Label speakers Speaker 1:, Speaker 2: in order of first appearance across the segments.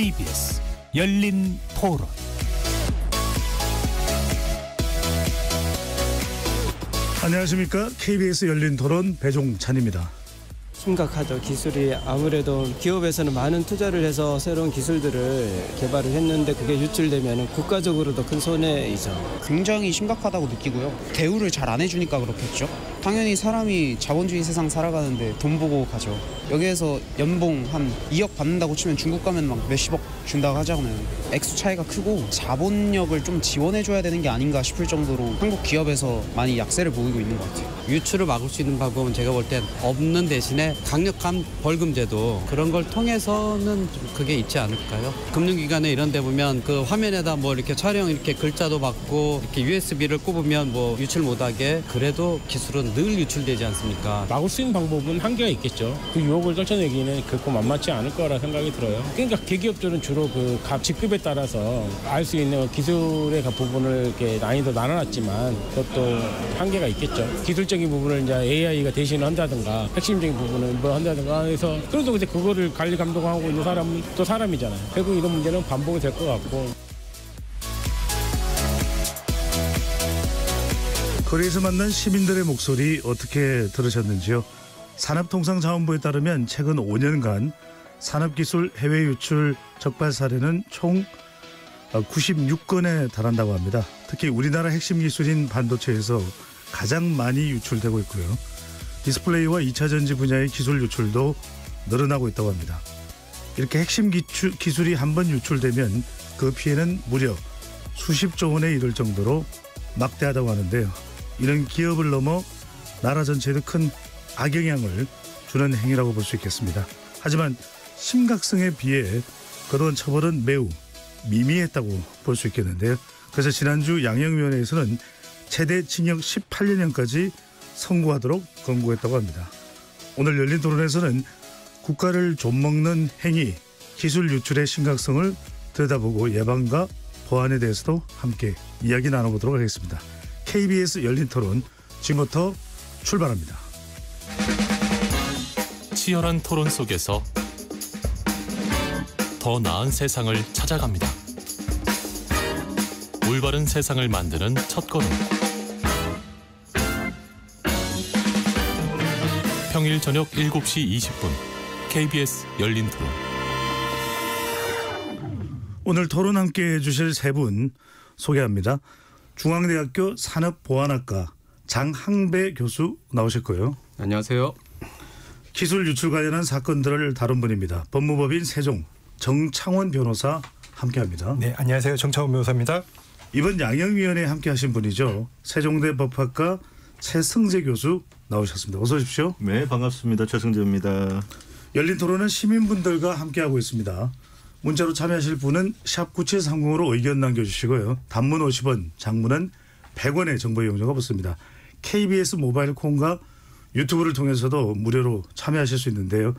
Speaker 1: KBS 열린 토론.
Speaker 2: 안녕하십니까. KBS 열린 토론 배종찬입니다.
Speaker 3: 심각하죠. 기술이 아무래도 기업에서는 많은 투자를 해서 새로운 기술들을 개발을 했는데 그게 유출되면 국가적으로도 큰 손해이죠.
Speaker 4: 굉장히 심각하다고 느끼고요. 대우를 잘 안 해주니까 그렇겠죠. 당연히 사람이 자본주의 세상 살아가는데 돈 보고 가죠. 여기에서 연봉 한 2억 받는다고 치면 중국 가면 막 몇십억 준다고 하잖아요. 액수 차이가 크고 자본력을 좀 지원해줘야 되는 게 아닌가 싶을 정도로 한국 기업에서 많이 약세를 보이고 있는 것 같아요.
Speaker 5: 유출을 막을 수 있는 방법은 제가 볼 땐 없는 대신에 강력한 벌금제도 그런 걸 통해서는 그게 있지 않을까요? 금융기관에 이런 데 보면 그 화면에다 뭐 이렇게 촬영 이렇게 글자도 받고 이렇게 USB를 꼽으면 뭐 유출 못하게 그래도 기술은 늘 유출되지 않습니까?
Speaker 6: 막을 수 있는 방법은 한계가 있겠죠. 그 유혹을 떨쳐내기는 결코 만만치 않을 거라 생각이 들어요. 그러니까 대기업들은 주로 그 직급에 따라서 알 수 있는 기술의 부분을 이렇게 난이도 나눠놨지만 그것도 한계가 있겠죠. 기술적인 부분을 이제 AI가 대신한다든가 핵심적인 부분을 뭐 한다든가 해서 그래도 이제 그거를 관리 감독하고 있는 사람은 또 사람이잖아요. 결국 이런 문제는 반복이 될 것 같고.
Speaker 2: 거리에서 만난 시민들의 목소리 어떻게 들으셨는지요? 산업통상자원부에 따르면 최근 5년간 산업기술 해외 유출 적발 사례는 총 96건에 달한다고 합니다. 특히 우리나라 핵심 기술인 반도체에서 가장 많이 유출되고 있고요. 디스플레이와 2차 전지 분야의 기술 유출도 늘어나고 있다고 합니다. 이렇게 핵심 기술이 한번 유출되면 그 피해는 무려 수십조 원에 이를 정도로 막대하다고 하는데요. 이런 기업을 넘어 나라 전체에도 큰 악영향을 주는 행위라고 볼 수 있겠습니다. 하지만 심각성에 비해 그동안 처벌은 매우 미미했다고 볼 수 있겠는데요. 그래서 지난주 양형위원회에서는 최대 징역 18년까지 선고하도록 권고했다고 합니다. 오늘 열린 토론에서는 국가를 좀먹는 행위, 기술 유출의 심각성을 들여다보고 예방과 보완에 대해서도 함께 이야기 나눠보도록 하겠습니다. KBS 열린 토론 지금부터 출발합니다.
Speaker 7: 치열한 토론 속에서 더 나은 세상을 찾아갑니다. 올바른 세상을 만드는 첫걸음. 평일 저녁 7시 20분 KBS 열린 토론.
Speaker 2: 오늘 토론 함께해 주실 세 분 소개합니다. 중앙대학교 산업보안학과 장항배 교수 나오실 거예요.
Speaker 8: 안녕하세요.
Speaker 2: 기술 유출 관련한 사건들을 다룬 분입니다. 법무법인 세종 정창원 변호사 함께합니다.
Speaker 9: 네, 안녕하세요. 정창원 변호사입니다.
Speaker 2: 이번 양형위원회에 함께하신 분이죠. 세종대 법학과 최승재 교수 나오셨습니다. 어서 오십시오.
Speaker 10: 네, 반갑습니다. 최승재입니다.
Speaker 2: 열린 토론은 시민분들과 함께하고 있습니다. 문자로 참여하실 분은 샵 9730으로 의견 남겨주시고요. 단문 50원, 장문은 100원의 정보 이용료가 붙습니다. KBS 모바일 콩과 유튜브를 통해서도 무료로 참여하실 수 있는데요.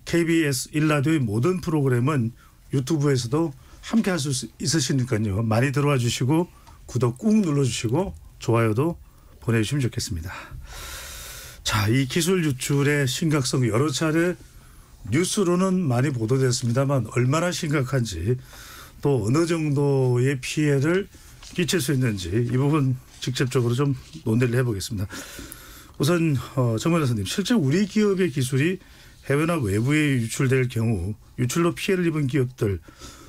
Speaker 2: KBS 1라디오의 모든 프로그램은 유튜브에서도 함께할 수 있으시니까요. 많이 들어와 주시고 구독 꾹 눌러주시고 좋아요도 보내주시면 좋겠습니다. 자, 이 기술 유출의 심각성 여러 차례 뉴스로는 많이 보도됐습니다만 얼마나 심각한지 또 어느 정도의 피해를 끼칠 수 있는지 이 부분 직접적으로 좀 논의를 해보겠습니다. 우선 정 변호사님, 실제 우리 기업의 기술이 해외나 외부에 유출될 경우 유출로 피해를 입은 기업들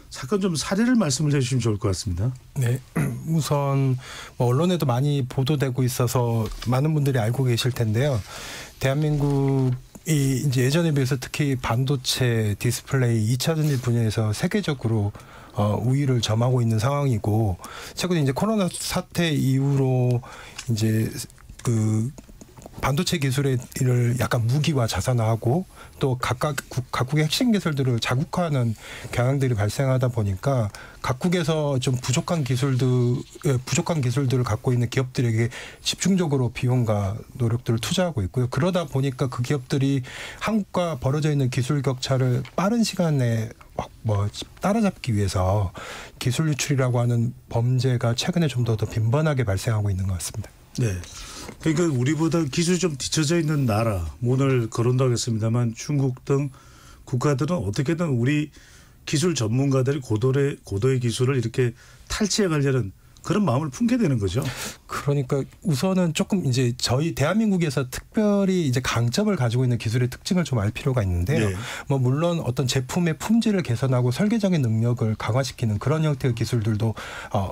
Speaker 2: 사건 좀 사례를 말씀을 해주시면 좋을 것 같습니다.
Speaker 9: 네, 우선 언론에도 많이 보도되고 있어서 많은 분들이 알고 계실 텐데요. 대한민국이 이제 예전에 비해서 특히 반도체, 디스플레이, 2차 전지 분야에서 세계적으로 우위를 점하고 있는 상황이고, 최근에 이제 코로나 사태 이후로 이제 그 반도체 기술의 일을 약간 무기화 자산화하고 또 각국의 핵심 기술들을 자국화하는 경향들이 발생하다 보니까 각국에서 좀 부족한 기술들을 갖고 있는 기업들에게 집중적으로 비용과 노력들을 투자하고 있고요. 그러다 보니까 그 기업들이 한국과 벌어져 있는 기술 격차를 빠른 시간에 따라잡기 위해서 기술 유출이라고 하는 범죄가 최근에 좀 더 빈번하게 발생하고 있는 것 같습니다.
Speaker 2: 네. 그러니까 우리보다 기술이 좀 뒤처져 있는 나라, 오늘 거론도 하겠습니다만 중국 등 국가들은 어떻게든 우리 기술 전문가들이 고도의 기술을 이렇게 탈취해 가려는 그런 마음을 품게 되는 거죠.
Speaker 9: 그러니까 우선은 조금 이제 저희 대한민국에서 특별히 이제 강점을 가지고 있는 기술의 특징을 좀 알 필요가 있는데요.
Speaker 2: 네.
Speaker 9: 뭐 물론 어떤 제품의 품질을 개선하고 설계적인 능력을 강화시키는 그런 형태의 기술들도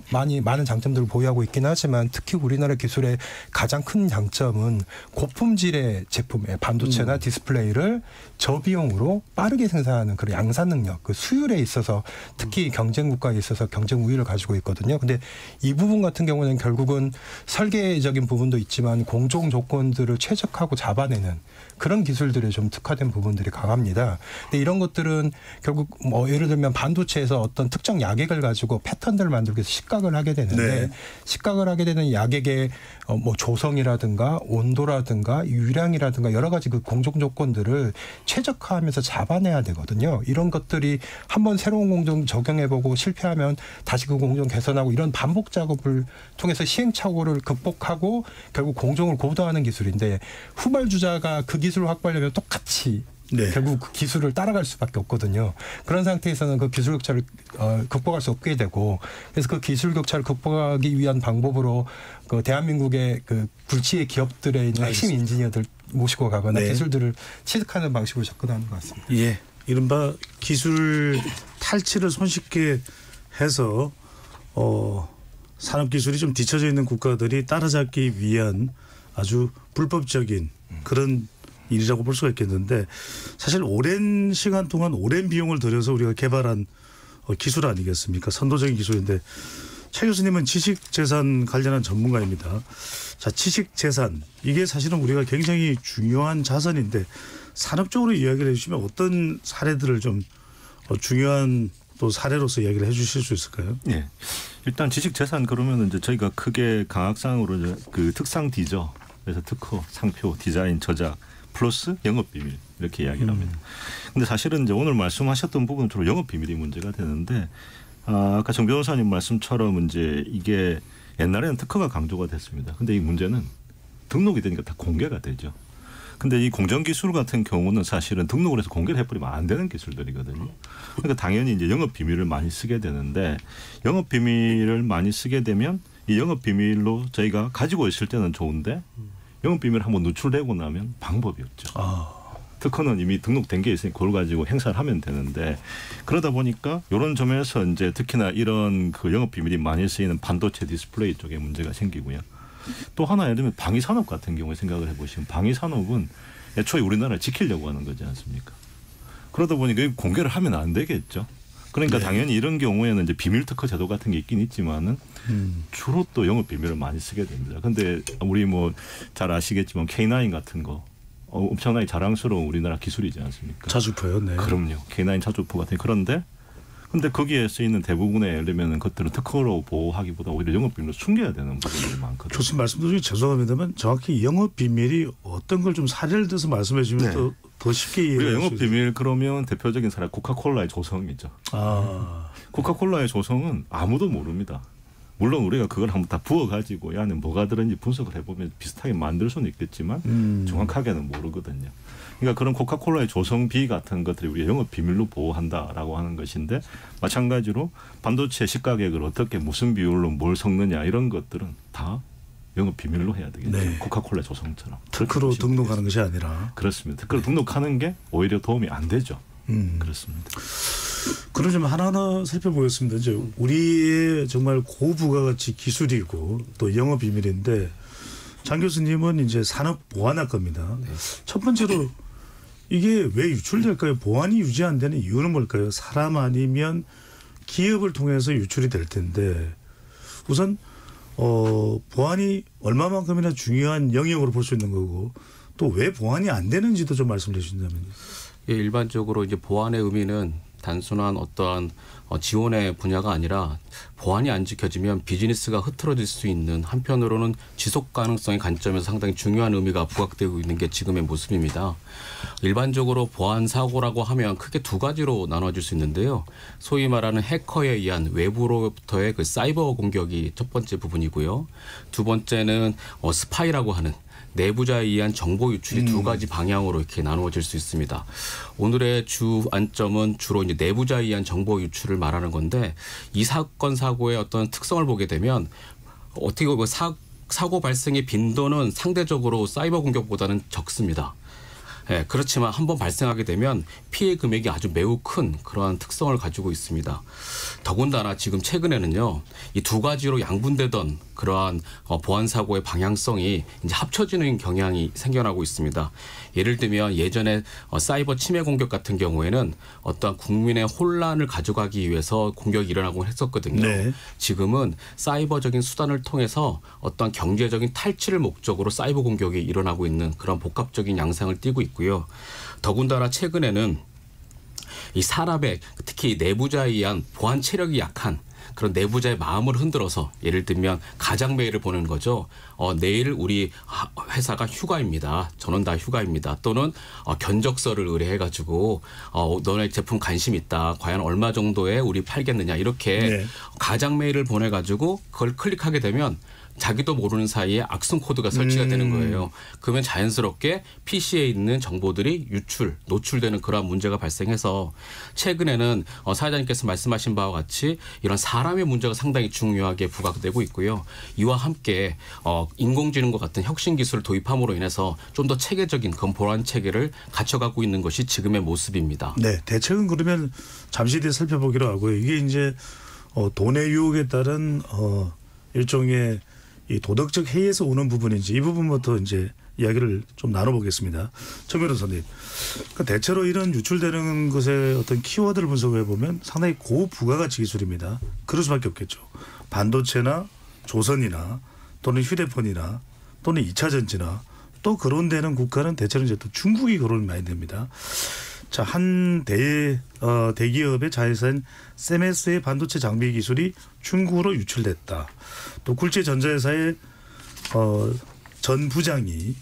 Speaker 9: 많은 장점들을 보유하고 있긴 하지만 특히 우리나라 기술의 가장 큰 장점은 고품질의 제품의 반도체나 디스플레이를 저비용으로 빠르게 생산하는 그런 양산 능력, 그 수율에 있어서 특히 경쟁 국가에 있어서 경쟁 우위를 가지고 있거든요. 근데 이 부분 같은 경우는 결국은 설계적인 부분도 있지만 공정 조건들을 최적화하고 잡아내는 그런 기술들에 좀 특화된 부분들이 강합니다. 근데 이런 것들은 결국 뭐 예를 들면 반도체에서 어떤 특정 야객을 가지고 패턴들을 만들기 위해서 식각을 하게 되는데 식각을 하게 되는 야객의 뭐 조성이라든가 온도라든가 유량이라든가 여러 가지 그 공정 조건들을 최적화하면서 잡아내야 되거든요. 이런 것들이 한번 새로운 공정 적용해보고 실패하면 다시 그 공정 개선하고 이런 반복 작업을 통해서 시행착오를 극복하고 결국 공정을 고도화하는 기술인데 후발주자가 그 기술을 확보하려면 똑같이 결국 그 기술을 따라갈 수밖에 없거든요. 그런 상태에서는 그 기술 격차를 극복할 수 없게 되고 그래서 그 기술 격차를 극복하기 위한 방법으로 그 대한민국의 그 불치의 기업들의 있는 핵심 인지니어들 모시고 가거나 기술들을 취득하는 방식으로 접근하는 것 같습니다.
Speaker 2: 예, 이른바 기술 탈취를 손쉽게 해서 산업 기술이 좀 뒤처져 있는 국가들이 따라잡기 위한 아주 불법적인 그런 일이라고 볼 수가 있겠는데 사실 오랜 시간 동안 오랜 비용을 들여서 우리가 개발한 기술 아니겠습니까? 선도적인 기술인데 최 교수님은 지식재산 관련한 전문가입니다. 자, 지식재산 이게 사실은 우리가 굉장히 중요한 자산인데 산업적으로 이야기를 해주시면 어떤 사례들을 좀 중요한 또 사례로서 이야기를 해주실 수 있을까요?
Speaker 10: 네, 일단 지식재산 그러면 이제 저희가 크게 강학상으로 그 특상 디저 그래서 특허, 상표, 디자인, 저작 플러스 영업 비밀 이렇게 이야기를 합니다. 근데 사실은 이제 오늘 말씀하셨던 부분은 주로 영업 비밀이 문제가 되는데 아까 정 변호사님 말씀처럼 이제 이게 옛날에는 특허가 강조가 됐습니다. 근데 이 문제는 등록이 되니까 다 공개가 되죠. 근데 이 공정기술 같은 경우는 사실은 등록을 해서 공개를 해버리면 안 되는 기술들이거든요. 그러니까 당연히 이제 영업 비밀을 많이 쓰게 되는데 영업 비밀을 많이 쓰게 되면 이 영업 비밀로 저희가 가지고 있을 때는 좋은데 영업 비밀 한번 누출되고 나면 방법이 없죠. 특허는 이미 등록된 게 있으니 그걸 가지고 행사를 하면 되는데 그러다 보니까 이런 점에서 이제 특히나 이런 그 영업 비밀이 많이 쓰이는 반도체 디스플레이 쪽에 문제가 생기고요. 또 하나 예를 들면 방위산업 같은 경우에 생각을 해보시면 방위산업은 애초에 우리나라를 지키려고 하는 거지 않습니까? 그러다 보니까 공개를 하면 안 되겠죠. 그러니까 당연히 이런 경우에는 이제 비밀 특허 제도 같은 게 있긴 있지만은 주로 또 영업 비밀을 많이 쓰게 됩니다. 근데 우리 뭐 잘 아시겠지만 K9 같은 거 엄청나게 자랑스러운 우리나라 기술이지 않습니까?
Speaker 2: 자주포요, 네.
Speaker 10: 그럼요. K9 자주포 같은 그런데 근데 거기에 쓰이는 대부분의 예를 들면 것들은 특허로 보호하기보다 오히려 영업 비밀로 숨겨야 되는 부분들이 많거든요.
Speaker 2: 교수님 말씀 중에 죄송합니다만 정확히 영업 비밀이 어떤 걸 좀 사례를 들어서 말씀해 주시면 더 쉽게 이해할 수 있어요.
Speaker 10: 우리가 영업 비밀 그러면 대표적인 사례 코카콜라의 조성이죠. 코카콜라의 조성은 아무도 모릅니다. 물론 우리가 그걸 한번 다 부어가지고 이 안에 뭐가 들었는지 분석을 해보면 비슷하게 만들 수는 있겠지만 정확하게는 모르거든요. 그러니까 그런 코카콜라의 조성비 같은 것들이 우리 영업 비밀로 보호한다라고 하는 것인데 마찬가지로 반도체 시가격을 어떻게 무슨 비율로 뭘 섞느냐 이런 것들은 다 영업 비밀로 해야 되겠죠. 코카콜라 조성처럼.
Speaker 2: 특허로 등록하는 것이 아니라.
Speaker 10: 그렇습니다. 특허로 등록하는 게 오히려 도움이 안 되죠. 그렇습니다.
Speaker 2: 그럼 좀 하나하나 살펴보겠습니다. 이제 우리의 정말 고부가가치 기술이고 또 영업 비밀인데 장 교수님은 이제 산업보안학과입니다. 첫 번째로 이게 왜 유출될까요? 보안이 유지 안 되는 이유는 뭘까요? 사람 아니면 기업을 통해서 유출이 될 텐데 우선 보안이 얼마만큼이나 중요한 영역으로 볼 수 있는 거고 또 왜 보안이 안 되는지도 좀 말씀해 주신다면요.
Speaker 8: 예, 일반적으로 이제 보안의 의미는 단순한 어떠한 지원의 분야가 아니라 보안이 안 지켜지면 비즈니스가 흐트러질 수 있는 한편으로는 지속 가능성의 관점에서 상당히 중요한 의미가 부각되고 있는 게 지금의 모습입니다. 일반적으로 보안 사고라고 하면 크게 두 가지로 나눠질 수 있는데요. 소위 말하는 해커에 의한 외부로부터의 그 사이버 공격이 첫 번째 부분이고요. 두 번째는 스파이라고 하는 내부자에 의한 정보 유출이 두 가지 방향으로 이렇게 나누어질 수 있습니다. 오늘의 주 안점은 주로 이제 내부자에 의한 정보 유출을 말하는 건데 이 사건 사고의 어떤 특성을 보게 되면 어떻게 보면 사고 발생의 빈도는 상대적으로 사이버 공격보다는 적습니다. 예, 그렇지만 한번 발생하게 되면 피해 금액이 아주 매우 큰 그러한 특성을 가지고 있습니다. 더군다나 지금 최근에는요, 이 두 가지로 양분되던 그러한 보안 사고의 방향성이 이제 합쳐지는 경향이 생겨나고 있습니다. 예를 들면 예전에 사이버 침해 공격 같은 경우에는 어떤 국민의 혼란을 가져가기 위해서 공격이 일어나곤 했었거든요. 네. 지금은 사이버적인 수단을 통해서 어떤 경제적인 탈취를 목적으로 사이버 공격이 일어나고 있는 그런 복합적인 양상을 띠고 있고요. 더군다나 최근에는 이 사람의 특히 내부자에 의한 보안 체력이 약한 그런 내부자의 마음을 흔들어서 예를 들면 가장 메일을 보내는 거죠. 내일 우리 회사가 휴가입니다. 저는 다 휴가입니다. 또는 견적서를 의뢰해가지고 너네 제품 관심 있다. 과연 얼마 정도에 우리 팔겠느냐 이렇게 네. 가장 메일을 보내가지고 그걸 클릭하게 되면 자기도 모르는 사이에 악성 코드가 설치가 되는 거예요. 그러면 자연스럽게 PC에 있는 정보들이 노출되는 그러한 문제가 발생해서 최근에는 사회자님께서 말씀하신 바와 같이 이런 사람의 문제가 상당히 중요하게 부각되고 있고요. 이와 함께 인공지능과 같은 혁신 기술을 도입함으로 인해서 좀 더 체계적인 그런 보안 체계를 갖춰가고 있는 것이 지금의 모습입니다.
Speaker 2: 네, 대책은 그러면 잠시 뒤에 살펴보기로 하고요. 이게 이제 돈의 유혹에 따른 일종의 이 도덕적 해이에서 오는 부분인지 이 부분부터 이제 이야기를 좀 나눠보겠습니다. 정 변호사님, 그러니까 대체로 이런 유출되는 것의 어떤 키워드를 분석해 보면 상당히 고부가가치 기술입니다. 그럴 수밖에 없겠죠. 반도체나 조선이나 또는 휴대폰이나 또는 2차 전지나 또 거론되는 국가는 대체로 이제 또 중국이 거론이 많이 됩니다. 자, 한 대기업의 자회사인 세메스의 반도체 장비 기술이 중국으로 유출됐다. 또 굴지전자회사의 전 부장이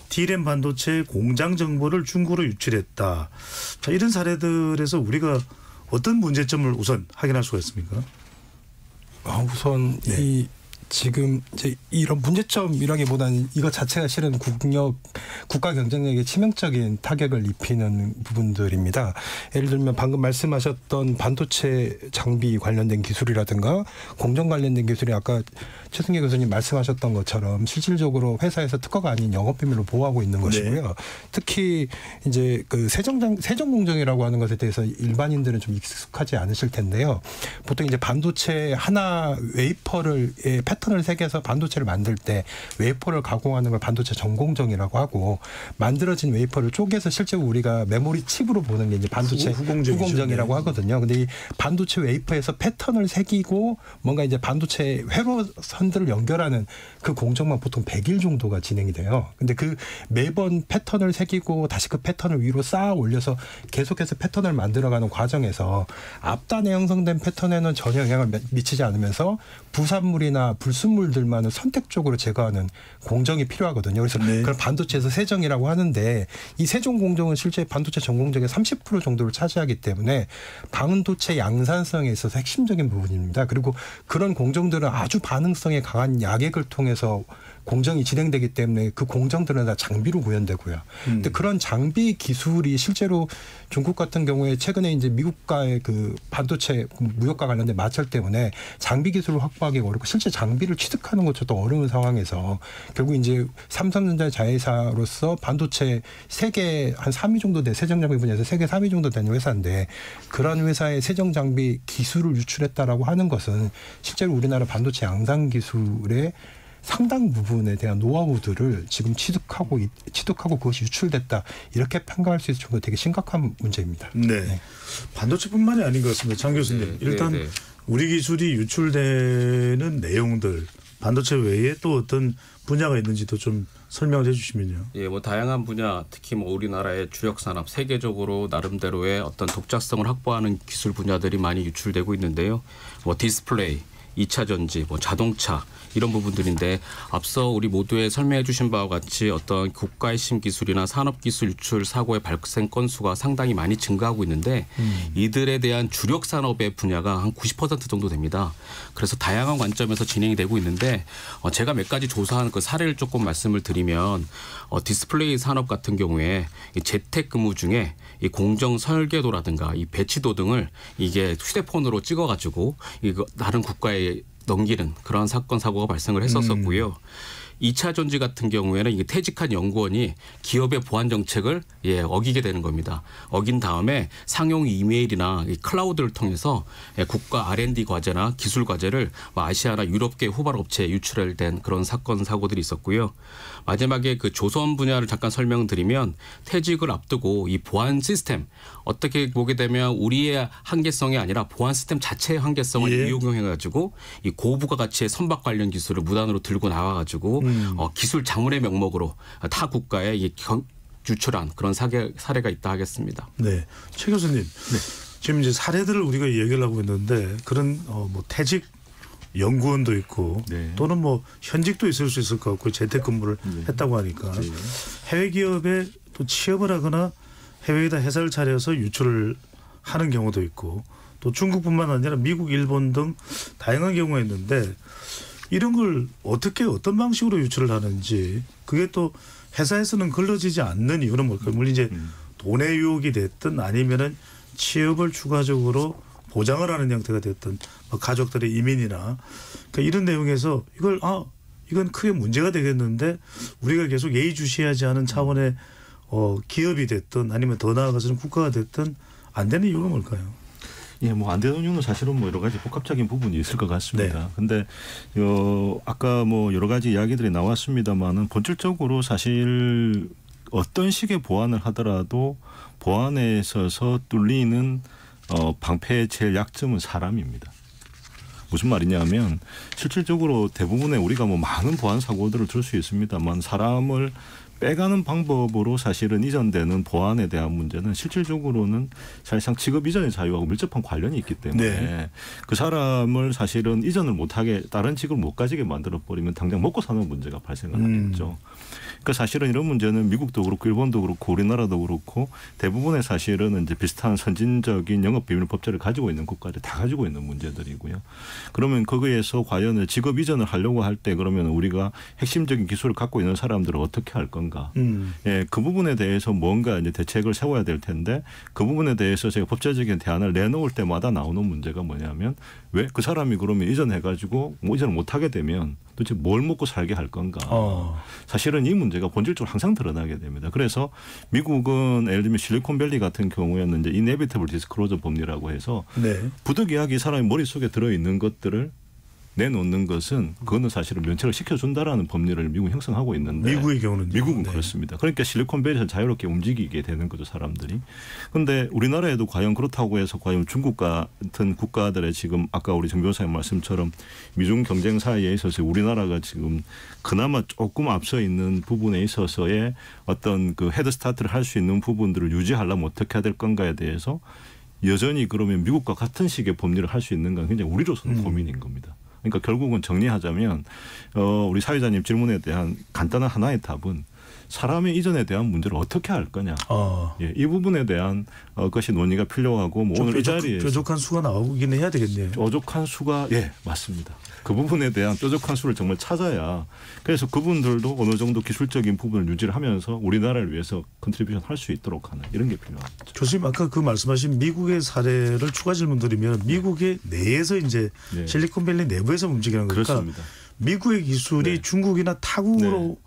Speaker 2: D램 반도체 공장 정보를 중국으로 유출했다. 자, 이런 사례들에서 우리가 어떤 문제점을 우선 확인할 수가 있습니까?
Speaker 9: 우선 네. 지금 이제 이런 문제점이라기보다는 이것 자체가 실은 국가 경쟁력에 치명적인 타격을 입히는 부분들입니다. 예를 들면 방금 말씀하셨던 반도체 장비 관련된 기술이라든가 공정 관련된 기술이 아까 최승계 교수님 말씀하셨던 것처럼 실질적으로 회사에서 특허가 아닌 영업비밀로 보호하고 있는 것이고요. 네. 특히 이제 그 세정공정이라고 하는 것에 대해서 일반인들은 좀 익숙하지 않으실 텐데요. 보통 이제 반도체 하나 웨이퍼를 패턴을 새겨서 반도체를 만들 때 웨이퍼를 가공하는 걸 반도체 전공정이라고 하고 만들어진 웨이퍼를 쪼개서 실제로 우리가 메모리 칩으로 보는 게 이제 반도체 후공정이라고 하거든요. 근데 이 반도체 웨이퍼에서 패턴을 새기고 뭔가 이제 반도체 회로선들을 연결하는 그 공정만 보통 100일 정도가 진행이 돼요. 근데 그 매번 패턴을 새기고 다시 그 패턴을 위로 쌓아 올려서 계속해서 패턴을 만들어가는 과정에서 앞단에 형성된 패턴에는 전혀 영향을 미치지 않으면서 부산물이나 불순물들만을 선택적으로 제거하는 공정이 필요하거든요. 그래서 네. 그걸 반도체에서 세정이라고 하는데 이 세정 공정은 실제 반도체 전 공정의 30% 정도를 차지하기 때문에 반도체 양산성에 있어서 핵심적인 부분입니다. 그리고 그런 공정들은 아주 반응성이 강한 약액을 통해서 공정이 진행되기 때문에 그 공정들은 다 장비로 구현되고요. 근데 그런 장비 기술이 실제로 중국 같은 경우에 최근에 이제 미국과의 그 반도체 무역과 관련된 마찰 때문에 장비 기술을 확보하기 어렵고 실제 장비를 취득하는 것조차도 어려운 상황에서 결국 이제 삼성전자 자회사로서 반도체 세계 한 3위 정도 된 세정 장비 분야에서 세계 3위 정도 되는 회사인데 그런 회사의 세정 장비 기술을 유출했다라고 하는 것은 실제로 우리나라 반도체 양산 기술의 상당 부분에 대한 노하우들을 지금 취득하고 그것이 유출됐다 이렇게 평가할 수 있을 정도 되게 심각한 문제입니다.
Speaker 2: 네, 네. 반도체뿐만이 아닌 것 같습니다. 장 교수님. 네, 일단 네. 우리 기술이 유출되는 내용들 반도체 외에 또 어떤 분야가 있는지도 좀 설명을 해주시면요.
Speaker 8: 예, 뭐 다양한 분야, 특히 뭐 우리나라의 주력 산업 세계적으로 나름대로의 어떤 독자성을 확보하는 기술 분야들이 많이 유출되고 있는데요. 뭐 디스플레이, 2차 전지, 뭐 자동차 이런 부분들인데 앞서 우리 모두에 설명해 주신 바와 같이 어떤 국가 핵심 기술이나 산업 기술 유출 사고의 발생 건수가 상당히 많이 증가하고 있는데 이들에 대한 주력 산업의 분야가 한 90% 정도 됩니다. 그래서 다양한 관점에서 진행이 되고 있는데 제가 몇 가지 조사한 그 사례를 조금 말씀을 드리면 디스플레이 산업 같은 경우에 이 재택근무 중에 이 공정 설계도라든가 이 배치도 등을 이게 휴대폰으로 찍어가지고 이거 다른 국가에 넘기는 그런 사건 사고가 발생을 했었었고요. 2차 전지 같은 경우에는 이게 퇴직한 연구원이 기업의 보안 정책을 어기게 되는 겁니다. 어긴 다음에 상용 이메일이나 이 클라우드를 통해서 국가 R&D 과제나 기술 과제를 아시아나 유럽계 후발 업체에 유출된 그런 사건 사고들이 있었고요. 마지막에 그 조선 분야를 잠깐 설명드리면 퇴직을 앞두고 이 보안 시스템 어떻게 보게 되면 우리의 한계성이 아니라 보안 시스템 자체의 한계성을 이용해가지고 이 고부가 가치의 선박 관련 기술을 무단으로 들고 나와가지고 기술 자문의 명목으로 타 국가에 유출한 그런 사례가 있다 하겠습니다.
Speaker 2: 네, 최 교수님. 네. 지금 이제 사례들을 우리가 얘기를 하고 있는데 그런 뭐 퇴직 연구원도 있고 또는 뭐 현직도 있을 수 있을 것 같고 재택근무를 했다고 하니까 해외 기업에 또 취업을 하거나 해외에다 회사를 차려서 유출을 하는 경우도 있고 또 중국뿐만 아니라 미국, 일본 등 다양한 경우가 있는데 이런 걸 어떻게 어떤 방식으로 유출을 하는지 그게 또 회사에서는 걸러지지 않는 이유는 뭘까요? 물론 이제 돈의 유혹이 됐든 아니면은 취업을 추가적으로 보장을 하는 형태가 됐든 가족들의 이민이나 그러니까 이런 내용에서 이건 크게 문제가 되겠는데 우리가 계속 예의주시하지 않은 차원의 기업이 됐든 아니면 더 나아가서는 국가가 됐든 안 되는 이유가 뭘까요?
Speaker 10: 예, 뭐 안 되는 이유는 사실은 뭐 여러 가지 복합적인 부분이 있을 것 같습니다. 근데 아까 뭐 여러 가지 이야기들이 나왔습니다만은 본질적으로 사실 어떤 식의 보안을 하더라도 보안에 있어서 뚫리는 방패의 제일 약점은 사람입니다. 무슨 말이냐면 실질적으로 대부분의 우리가 뭐 많은 보안 사고들을 들 수 있습니다만 사람을 빼가는 방법으로 사실은 이전되는 보안에 대한 문제는 실질적으로는 사실상 직업 이전의 자유하고 밀접한 관련이 있기 때문에 그 사람을 사실은 이전을 못하게 다른 직업을 못 가지게 만들어버리면 당장 먹고 사는 문제가 발생을 하겠죠. 그러니까 사실은 이런 문제는 미국도 그렇고 일본도 그렇고 우리나라도 그렇고 대부분의 사실은 이제 비슷한 선진적인 영업비밀 법제를 가지고 있는 국가들이 다 가지고 있는 문제들이고요. 그러면 거기에서 과연 직업 이전을 하려고 할 때 그러면 우리가 핵심적인 기술을 갖고 있는 사람들은 어떻게 할 건가? 예, 그 부분에 대해서 뭔가 이제 대책을 세워야 될 텐데 그 부분에 대해서 제가 법제적인 대안을 내놓을 때마다 나오는 문제가 뭐냐면 왜 그 사람이 그러면 이전해가지고 뭐 이전을 못하게 되면 도대체 뭘 먹고 살게 할 건가? 사실은 이 문제가 본질적으로 항상 드러나게 됩니다. 그래서 미국은 예를 들면 실리콘밸리 같은 경우에는 이제 이네비터블 디스클로저 법리라고 해서 부득이하게 이 사람이 머릿속에 들어있는 것들을 내놓는 것은 그거는 사실은 면책을 시켜준다라는 법리를 미국이 형성하고 있는데
Speaker 2: 미국의 경우는
Speaker 10: 미국은 그렇습니다. 그러니까 실리콘밸리에서 자유롭게 움직이게 되는 거죠 사람들이. 그런데 우리나라에도 과연 그렇다고 해서 과연 중국 같은 국가들의 지금 아까 우리 정 변호사님 말씀처럼 미중 경쟁 사이에 있어서 우리나라가 지금 그나마 조금 앞서 있는 부분에 있어서의 어떤 그 헤드 스타트를 할 수 있는 부분들을 유지하려면 어떻게 해야 될 건가에 대해서 여전히 그러면 미국과 같은 식의 법리를 할 수 있는가 굉장히 우리로서는 고민인 겁니다. 그러니까 결국은 정리하자면 우리 사회자님 질문에 대한 간단한 하나의 답은 사람의 이전에 대한 문제를 어떻게 할 거냐. 예, 이 부분에 대한 것이 논의가 필요하고 뭐 오늘 이 자리에
Speaker 2: 뾰족한 수가 나오기는 해야 되겠네요.
Speaker 10: 뾰족한 수가 맞습니다. 그 부분에 대한 뾰족한 수를 정말 찾아야 그래서 그분들도 어느 정도 기술적인 부분을 유지를 하면서 우리나라를 위해서 컨트리뷰션 할 수 있도록 하는 이런 게 필요합니다.
Speaker 2: 교수님 아까 그 말씀하신 미국의 사례를 추가 질문 드리면 미국의 내에서 이제 실리콘밸리 내부에서 움직이는 거니까 그렇습니다. 미국의 기술이 중국이나 타국으로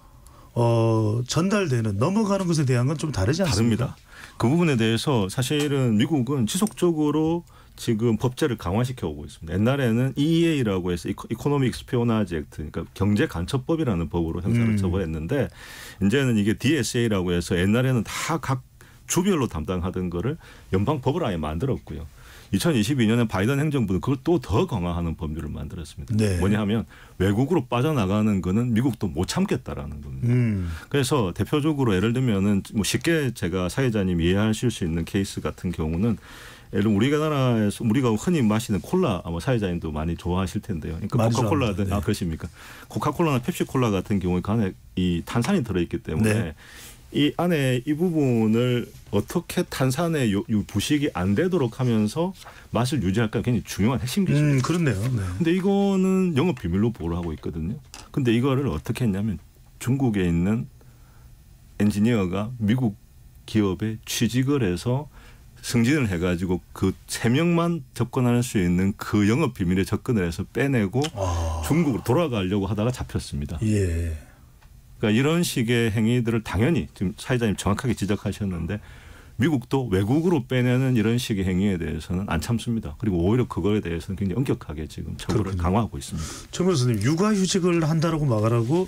Speaker 2: 전달되는 넘어가는 것에 대한 건 좀 다르지 않습니까?
Speaker 10: 다릅니다. 그 부분에 대해서 사실은 미국은 지속적으로 지금 법제를 강화시켜 오고 있습니다. 옛날에는 EEA라고 해서 이코노믹 스피오나지 액트, 그러니까 경제 간첩법이라는 법으로 형사를 처벌했는데 이제는 이게 DSA라고 해서 옛날에는 다 각 주별로 담당하던 거를 연방법을 아예 만들었고요. 2022년에 바이든 행정부는 그걸 또 더 강화하는 법률을 만들었습니다.
Speaker 2: 네.
Speaker 10: 뭐냐 하면 외국으로 빠져나가는 거는 미국도 못 참겠다라는 겁니다. 그래서 대표적으로 예를 들면은 뭐 쉽게 제가 사회자님 이해하실 수 있는 케이스 같은 경우는 예를 들면 우리나라에서 우리가 흔히 마시는 콜라 아마 사회자님도 많이 좋아하실 텐데요. 그러니까 코카콜라든 네. 그렇습니까? 코카콜라나 펩시콜라 같은 경우에 그 안에 이 탄산이 들어있기 때문에 네. 이 안에 이 부분을 어떻게 탄산의 부식이 안 되도록 하면서 맛을 유지할까 굉장히 중요한 핵심 기술입니다.
Speaker 2: 그렇네요. 네.
Speaker 10: 근데 이거는 영업 비밀로 보호를 하고 있거든요. 근데 이거를 어떻게 했냐면 중국에 있는 엔지니어가 미국 기업에 취직을 해서 승진을 해가지고 그 3명만 접근할 수 있는 그 영업 비밀에 접근을 해서 빼내고 중국으로 돌아가려고 하다가 잡혔습니다.
Speaker 2: 예.
Speaker 10: 그러니까 이런 식의 행위들을 당연히 지금 사회자님 정확하게 지적하셨는데 미국도 외국으로 빼내는 이런 식의 행위에 대해서는 안 참습니다. 그리고 오히려 그거에 대해서는 굉장히 엄격하게 지금 처벌을 강화하고 있습니다.
Speaker 2: 정 교수님 육아휴직을 한다라고 막으라고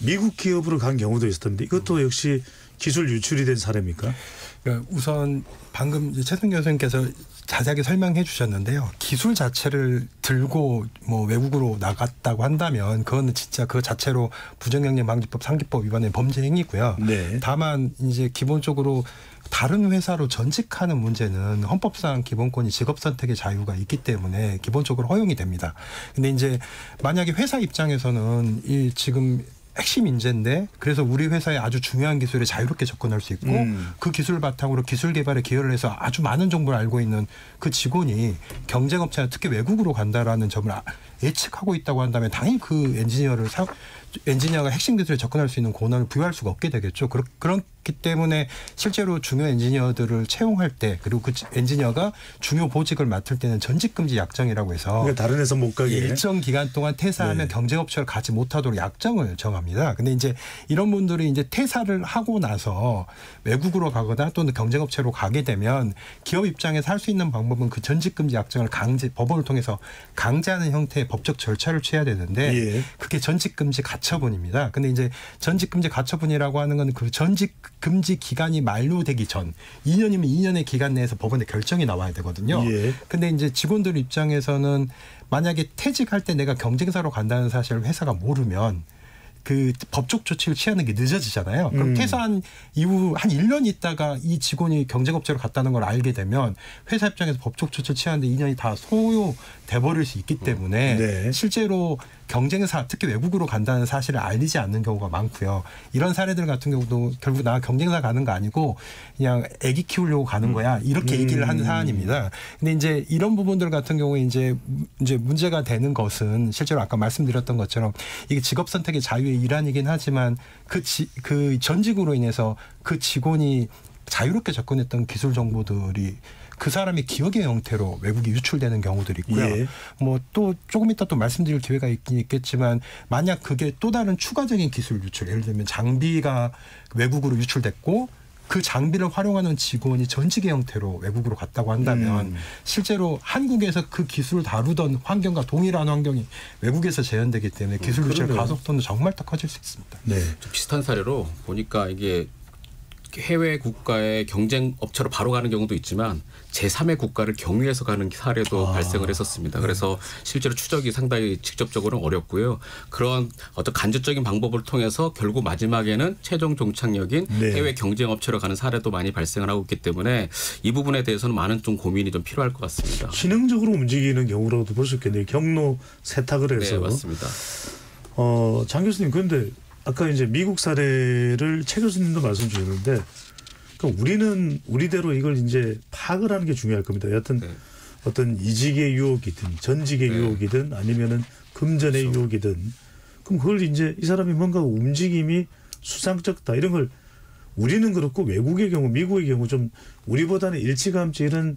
Speaker 2: 미국 기업으로 간 경우도 있었던데 이것도 역시 기술 유출이 된 사례입니까?
Speaker 9: 그러니까 우선 방금 최승 교수님께서 자세하게 설명해 주셨는데요. 기술 자체를 들고 뭐 외국으로 나갔다고 한다면 그거는 진짜 그 자체로 부정경쟁방지법 상기법 위반의 범죄 행위고요.
Speaker 2: 네.
Speaker 9: 다만 이제 기본적으로 다른 회사로 전직하는 문제는 헌법상 기본권이 직업 선택의 자유가 있기 때문에 기본적으로 허용이 됩니다. 근데 이제 만약에 회사 입장에서는 이 지금 핵심 인재인데 그래서 우리 회사에 아주 중요한 기술에 자유롭게 접근할 수 있고 그 기술 바탕으로 기술 개발에 기여를 해서 아주 많은 정보를 알고 있는 그 직원이 경쟁업체나 특히 외국으로 간다라는 점을 예측하고 있다고 한다면 당연히 그 엔지니어가 핵심 기술에 접근할 수 있는 권한을 부여할 수가 없게 되겠죠. 그렇기 때문에 실제로 중요 엔지니어들을 채용할 때 그리고 그 엔지니어가 중요 보직을 맡을 때는 전직금지 약정이라고 해서
Speaker 2: 그러니까 다른 회사 못 가게
Speaker 9: 일정 기간 동안 퇴사하면 네. 경쟁업체를 가지 못하도록 약정을 정합니다. 근데 이제 이런 분들이 이제 퇴사를 하고 나서 외국으로 가거나 또는 경쟁업체로 가게 되면 기업 입장에서 할 수 있는 방법은 그 전직금지 약정을 법원을 통해서 강제하는 형태의 법적 절차를 취해야 되는데
Speaker 2: 예.
Speaker 9: 그게 전직금지 가처분입니다. 근데 이제 전직금지 가처분이라고 하는 건 그 전직금지 기간이 만료되기 전 2년이면 2년의 기간 내에서 법원에 결정이 나와야 되거든요.
Speaker 2: 예.
Speaker 9: 근데 이제 직원들 입장에서는 만약에 퇴직할 때 내가 경쟁사로 간다는 사실을 회사가 모르면 그 법적 조치를 취하는 게 늦어지잖아요. 그럼 퇴사한 이후 한 1년 있다가 이 직원이 경쟁업체로 갔다는 걸 알게 되면 회사 입장에서 법적 조치를 취하는데 2년이 다 소요돼 버릴 수 있기 때문에
Speaker 2: 네.
Speaker 9: 실제로 경쟁사 특히 외국으로 간다는 사실을 알리지 않는 경우가 많고요. 이런 사례들 같은 경우도 결국 나 경쟁사 가는 거 아니고 그냥 아기 키우려고 가는 거야 이렇게 얘기를 하는 사안입니다. 근데 이제 이런 부분들 같은 경우에 이제 문제가 되는 것은 실제로 아까 말씀드렸던 것처럼 이게 직업 선택의 자유의 일환이긴 하지만 그 전직으로 인해서 그 직원이 자유롭게 접근했던 기술 정보들이 그 사람의 기억의 형태로 외국에 유출되는 경우들이 있고요.
Speaker 2: 예.
Speaker 9: 뭐 또 조금 이따 또 말씀드릴 기회가 있긴 있겠지만 만약 그게 또 다른 추가적인 기술 유출, 예를 들면 장비가 외국으로 유출됐고 그 장비를 활용하는 직원이 전직의 형태로 외국으로 갔다고 한다면 실제로 한국에서 그 기술을 다루던 환경과 동일한 환경이 외국에서 재현되기 때문에 기술 유출 가속도는 정말 더 커질 수 있습니다.
Speaker 2: 네.
Speaker 8: 좀 비슷한 사례로 보니까 이게 해외 국가의 경쟁 업체로 바로 가는 경우도 있지만 제3의 국가를 경유해서 가는 사례도 발생을 했었습니다. 그래서 실제로 추적이 상당히 직접적으로는 어렵고요. 그런 어떤 간접적인 방법을 통해서 결국 마지막에는 최종 종착역인
Speaker 2: 네.
Speaker 8: 해외 경쟁 업체로 가는 사례도 많이 발생을 하고 있기 때문에 이 부분에 대해서는 많은 좀 고민이 좀 필요할 것 같습니다.
Speaker 2: 신흥적으로 움직이는 경우라고도 볼 수 있겠네요. 경로 세탁을 해서.
Speaker 8: 네, 맞습니다.
Speaker 2: 장 교수님 그런데 아까 이제 미국 사례를 최 교수님도 말씀 주셨는데 그러니까 우리는 우리대로 이걸 이제 파악을 하는 게 중요할 겁니다. 여하튼
Speaker 8: 네.
Speaker 2: 어떤 이직의 유혹이든 전직의
Speaker 8: 네.
Speaker 2: 유혹이든 아니면은 금전의
Speaker 8: 그렇죠.
Speaker 2: 유혹이든 그럼 그걸 이제 이 사람이 뭔가 움직임이 수상쩍다 이런 걸 우리는 그렇고 외국의 경우 미국의 경우 좀 우리보다는 일찌감치 이런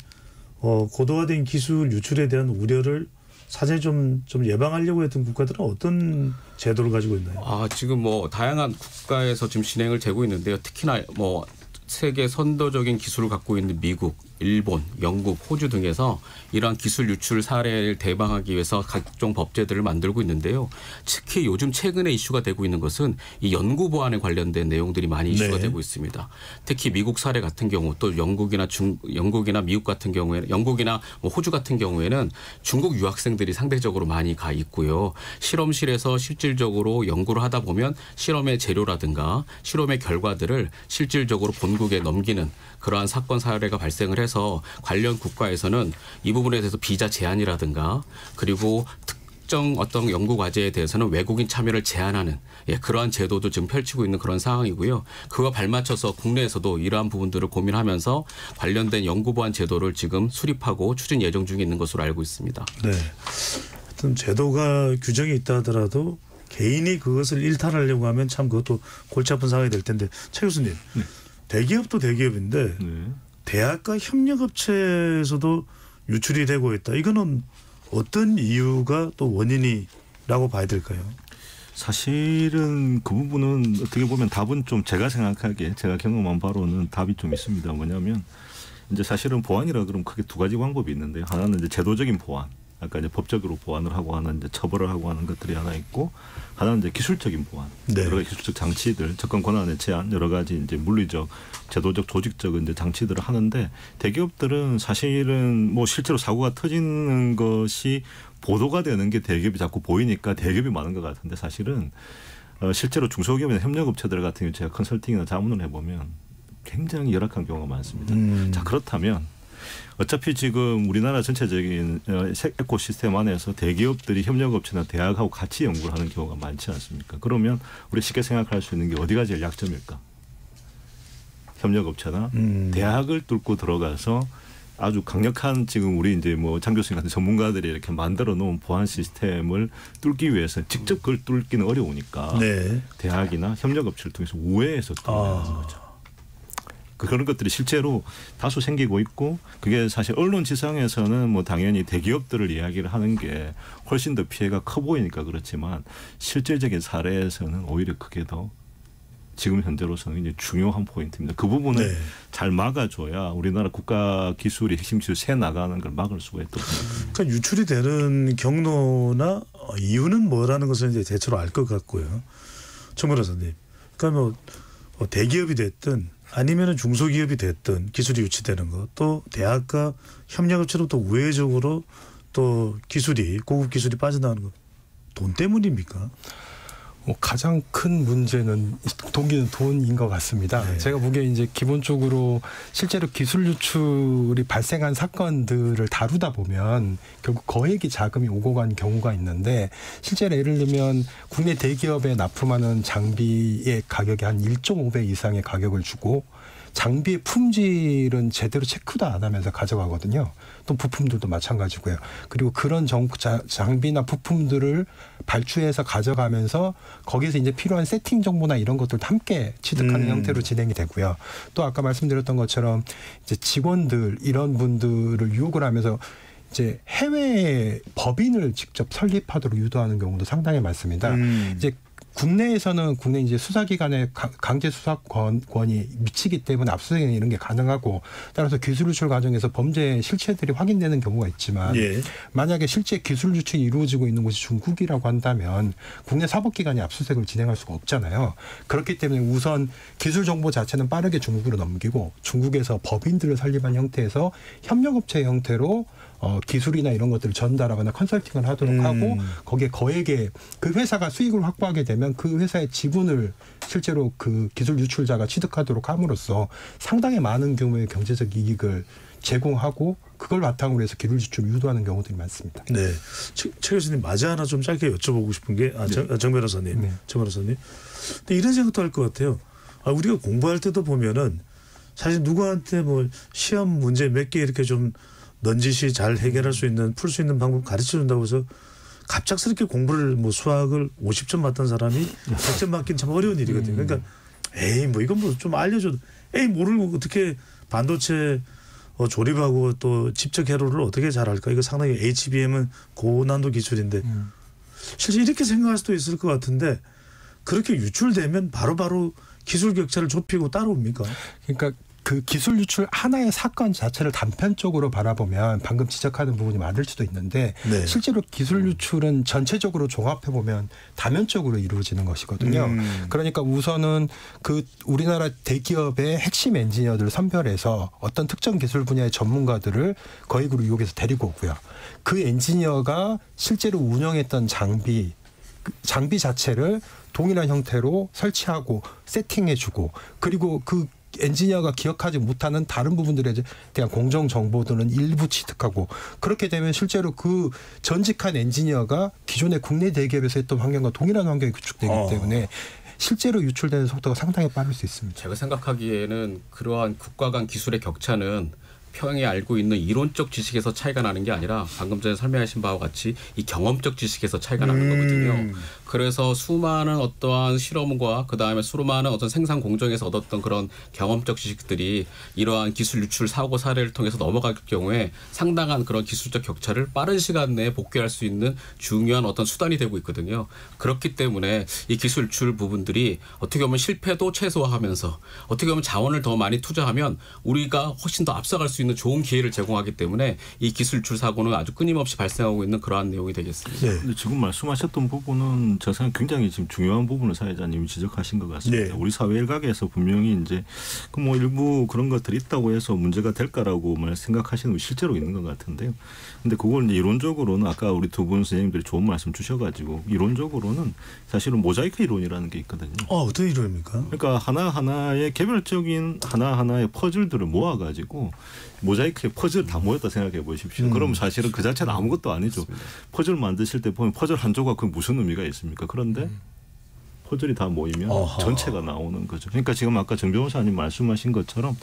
Speaker 2: 고도화된 기술 유출에 대한 우려를 사전에 좀 예방하려고 했던 국가들은 어떤 제도를 가지고 있나요?
Speaker 8: 지금 뭐 다양한 국가에서 지금 진행을 되고 있는데요. 특히나 뭐 세계 선도적인 기술을 갖고 있는 미국, 일본, 영국, 호주 등에서 이러한 기술 유출 사례를 대방하기 위해서 각종 법제들을 만들고 있는데요. 특히 요즘 최근에 이슈가 되고 있는 것은 이 연구 보안에 관련된 내용들이 많이 이슈가 되고 있습니다. 특히 미국 사례 같은 경우 또 영국이나 미국 같은 경우에는 영국이나 뭐 호주 같은 경우에는 중국 유학생들이 상대적으로 많이 가 있고요. 실험실에서 실질적으로 연구를 하다 보면 실험의 재료라든가 실험의 결과들을 실질적으로 본국에 넘기는 그러한 사건 사례가 발생을 해서 관련 국가에서는 이 부분에 대해서 비자 제한이라든가 그리고 특정 어떤 연구 과제에 대해서는 외국인 참여를 제한하는 그러한 제도도 지금 펼치고 있는 그런 상황이고요. 그와 발맞춰서 국내에서도 이러한 부분들을 고민하면서 관련된 연구 보안 제도를 지금 수립하고 추진 예정 중에 있는 것으로 알고 있습니다.
Speaker 2: 네. 어떤 제도가 규정이 있다 하더라도 개인이 그것을 일탈하려고 하면 참 그것도 골치 아픈 상황이 될 텐데 최 교수님. 네. 대기업도 대기업인데 대학과 협력업체에서도 유출이 되고 있다. 이거는 어떤 이유가 또 원인이라고 봐야 될까요?
Speaker 10: 사실은 그 부분은 어떻게 보면 답은 좀 제가 생각하기에 제가 경험한 바로는 답이 좀 있습니다. 뭐냐면 이제 사실은 보안이라 그러면 크게 두 가지 방법이 있는데요. 하나는 이제 제도적인 보안. 아까 이제 법적으로 보완을 하고 하는 이제 처벌을 하고 하는 것들이 하나 있고 하나는 이제 기술적인 보완, 여러 가지 기술적 장치들, 접근 권한의 제한, 여러 가지 이제 물리적, 제도적, 조직적 이제 장치들을 하는데 대기업들은 사실은 뭐 실제로 사고가 터지는 것이 보도가 되는 게 대기업이 자꾸 보이니까 대기업이 많은 것 같은데 사실은 실제로 중소기업이나 협력업체들 같은 경우 제가 컨설팅이나 자문을 해보면 굉장히 열악한 경우가 많습니다. 자 그렇다면. 어차피 지금 우리나라 전체적인 에코시스템 안에서 대기업들이 협력업체나 대학하고 같이 연구를 하는 경우가 많지 않습니까? 그러면 우리 쉽게 생각할 수 있는 게 어디가 제일 약점일까? 협력업체나 대학을 뚫고 들어가서 아주 강력한 지금 우리 이제 뭐 장 교수님 같은 전문가들이 이렇게 만들어 놓은 보안 시스템을 뚫기 위해서 직접 그걸 뚫기는 어려우니까 대학이나 협력업체를 통해서 우회해서 뚫는 거죠. 그런 것들이 실제로 다수 생기고 있고 그게 사실 언론 지상에서는 뭐 당연히 대기업들을 이야기를 하는 게 훨씬 더 피해가 커 보이니까 그렇지만 실질적인 사례에서는 오히려 그게 더 지금 현재로서는 이제 중요한 포인트입니다. 그 부분을 잘 막아줘야 우리나라 국가 기술이 핵심 기술 새 나가는 걸 막을 수가 있다고 생각합니다.
Speaker 2: 그러니까 유출이 되는 경로나 이유는 뭐라는 것을 이제 대체로 알 것 같고요. 정 변호사님. 그러니까 뭐 대기업이 됐든 아니면은 중소기업이 됐든 기술이 유치되는 것, 또 대학과 협력업체로 또 우회적으로 또 기술이 고급 기술이 빠져나가는 것, 돈 때문입니까?
Speaker 9: 가장 큰 문제는 동기는 돈인 것 같습니다. 제가 보기에 이제 기본적으로 실제로 기술 유출이 발생한 사건들을 다루다 보면 결국 거액의 자금이 오고 간 경우가 있는데 실제로 예를 들면 국내 대기업에 납품하는 장비의 가격이 한 1.5배 이상의 가격을 주고 장비의 품질은 제대로 체크도 안 하면서 가져가거든요. 또 부품들도 마찬가지고요. 그리고 그런 장비나 부품들을 발주해서 가져가면서 거기서 이제 필요한 세팅 정보나 이런 것들도 함께 취득하는 형태로 진행이 되고요. 또 아까 말씀드렸던 것처럼 이제 직원들 이런 분들을 유혹을 하면서 이제 해외 법인을 직접 설립하도록 유도하는 경우도 상당히 많습니다. 이제 국내에서는 국내 이제 수사기관의 강제 수사권이 미치기 때문에 압수수색이나 이런 게 가능하고 따라서 기술 유출 과정에서 범죄 실체들이 확인되는 경우가 있지만 만약에 실제 기술 유출이 이루어지고 있는 곳이 중국이라고 한다면 국내 사법기관이 압수수색을 진행할 수가 없잖아요. 그렇기 때문에 우선 기술 정보 자체는 빠르게 중국으로 넘기고 중국에서 법인들을 설립한 형태에서 협력업체 형태로 기술이나 이런 것들을 전달하거나 컨설팅을 하도록 하고 거기에 거액의 그 회사가 수익을 확보하게 되면 그 회사의 지분을 실제로 그 기술 유출자가 취득하도록 함으로써 상당히 많은 규모의 경제적 이익을 제공하고 그걸 바탕으로 해서 기술 유출을 유도하는 경우들이 많습니다.
Speaker 2: 네, 최 교수님 마저 하나 좀 짧게 여쭤보고 싶은 게 정 변호사님, 정 변호사님. 근데 이런 생각도 할 것 같아요. 우리가 공부할 때도 보면은 사실 누구한테 뭐 시험 문제 몇 개 이렇게 좀 넌지시 잘 해결할 수 있는 풀 수 있는 방법 가르쳐 준다고 해서 갑작스럽게 공부를 뭐 수학을 50점 맞던 사람이 100점 맞기는 참 어려운 일이거든요. 그러니까 에이 뭐 이건 뭐 좀 알려줘도 에이 모르고 어떻게 반도체 조립하고 또 집적 회로를 어떻게 잘할까? 이거 상당히 HBM은 고난도 기술인데 실제 이렇게 생각할 수도 있을 것 같은데 그렇게 유출되면 바로바로 기술 격차를 좁히고 따라옵니까?
Speaker 9: 그러니까 그 기술 유출 하나의 사건 자체를 단편적으로 바라보면 방금 지적하는 부분이 맞을 수도 있는데
Speaker 2: 네.
Speaker 9: 실제로 기술 유출은 전체적으로 종합해 보면 다면적으로 이루어지는 것이거든요. 그러니까 우선은 그 우리나라 대기업의 핵심 엔지니어들을 선별해서 어떤 특정 기술 분야의 전문가들을 거액으로 이용해서 데리고 오고요. 그 엔지니어가 실제로 운영했던 장비 자체를 동일한 형태로 설치하고 세팅해주고 그리고 그 엔지니어가 기억하지 못하는 다른 부분들에 대한 공정 정보들은 일부 취득하고 그렇게 되면 실제로 그 전직한 엔지니어가 기존의 국내 대기업에서 했던 환경과 동일한 환경이 구축되기 때문에 실제로 유출되는 속도가 상당히 빠를 수 있습니다.
Speaker 8: 제가 생각하기에는 그러한 국가 간 기술의 격차는 평행에 알고 있는 이론적 지식에서 차이가 나는 게 아니라 방금 전에 설명하신 바와 같이 이 경험적 지식에서 차이가 나는 거거든요. 그래서 수많은 어떠한 실험과 그다음에 수많은 어떤 생산 공정에서 얻었던 그런 경험적 지식들이 이러한 기술 유출 사고 사례를 통해서 넘어갈 경우에 상당한 그런 기술적 격차를 빠른 시간 내에 복귀할 수 있는 중요한 어떤 수단이 되고 있거든요. 그렇기 때문에 이 기술 유출 부분들이 어떻게 보면 실패도 최소화하면서 어떻게 보면 자원을 더 많이 투자하면 우리가 훨씬 더 앞서갈 수 있는 좋은 기회를 제공하기 때문에 이 기술 유출 사고는 아주 끊임없이 발생하고 있는 그러한 내용이 되겠습니다.
Speaker 10: 네. 근데 지금 말씀하셨던 부분은 저 생각 굉장히 지금 중요한 부분을 사회자님이 지적하신 것 같습니다.
Speaker 2: 네.
Speaker 10: 우리 사회 일각에서 분명히 이제 그 뭐 일부 그런 것들이 있다고 해서 문제가 될까라고 생각하시는 분 실제로 있는 것 같은데요. 근데 그걸 이제 이론적으로는 아까 우리 두 분 선생님들이 좋은 말씀 주셔가지고 이론적으로는 사실은 모자이크 이론이라는 게 있거든요.
Speaker 2: 어떤 이론입니까?
Speaker 10: 그러니까 하나하나의 개별적인 하나하나의 퍼즐들을 모아가지고 모자이크에 퍼즐 다 모였다 생각해 보십시오. 그러면 사실은 그 자체는 아무것도 아니죠. 맞습니다. 퍼즐 만드실 때 보면 퍼즐 한 조각 그 무슨 의미가 있습니까? 그런데 퍼즐이 다 모이면 전체가 나오는 거죠. 그러니까 지금 아까 정 변호사님 말씀하신 것처럼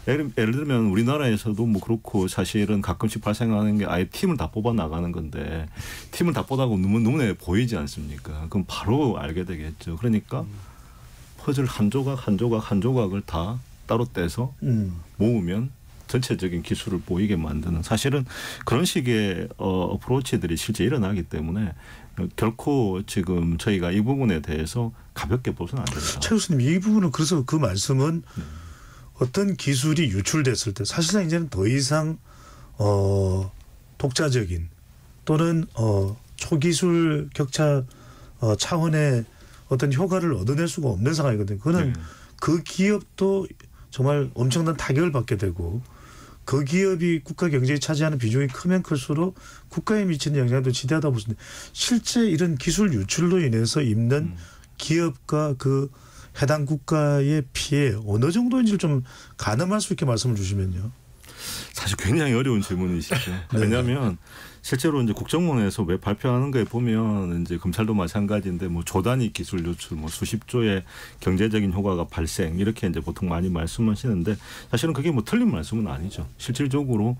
Speaker 10: 예를 들면 우리나라에서도 뭐 그렇고 사실은 가끔씩 발생하는 게 아예 팀을 다 뽑아 나가는 건데 팀을 다 뽑아고 눈에 보이지 않습니까? 그럼 바로 알게 되겠죠. 그러니까 퍼즐 한 조각 한 조각 한 조각을 다 따로 떼서 모으면 전체적인 기술을 보이게 만드는 사실은 그런 식의 어프로치들이 실제 일어나기 때문에 결코 지금 저희가 이 부분에 대해서 가볍게 보서는 안 됩니다.
Speaker 2: 최 교수님 이 부분은 그래서 그 말씀은 어떤 기술이 유출됐을 때 사실상 이제는 더 이상 독자적인 또는 초기술 격차 차원의 어떤 효과를 얻어낼 수가 없는 상황이거든요. 그거는 그 기업도 정말 엄청난 타격을 받게 되고 그 기업이 국가 경제에 차지하는 비중이 크면 클수록 국가에 미치는 영향도 지대하다 보시는데 실제 이런 기술 유출로 인해서 입는 기업과 그 해당 국가의 피해 어느 정도인지를 좀 가늠할 수 있게 말씀을 주시면요.
Speaker 10: 사실 굉장히 어려운 질문이시죠. 왜냐하면 실제로 이제 국정원에서 왜 발표하는 거에 보면 이제 검찰도 마찬가지인데 뭐 조 단위 기술 유출, 뭐 수십조의 경제적인 효과가 발생 이렇게 이제 보통 많이 말씀하시는데 사실은 그게 뭐 틀린 말씀은 아니죠. 실질적으로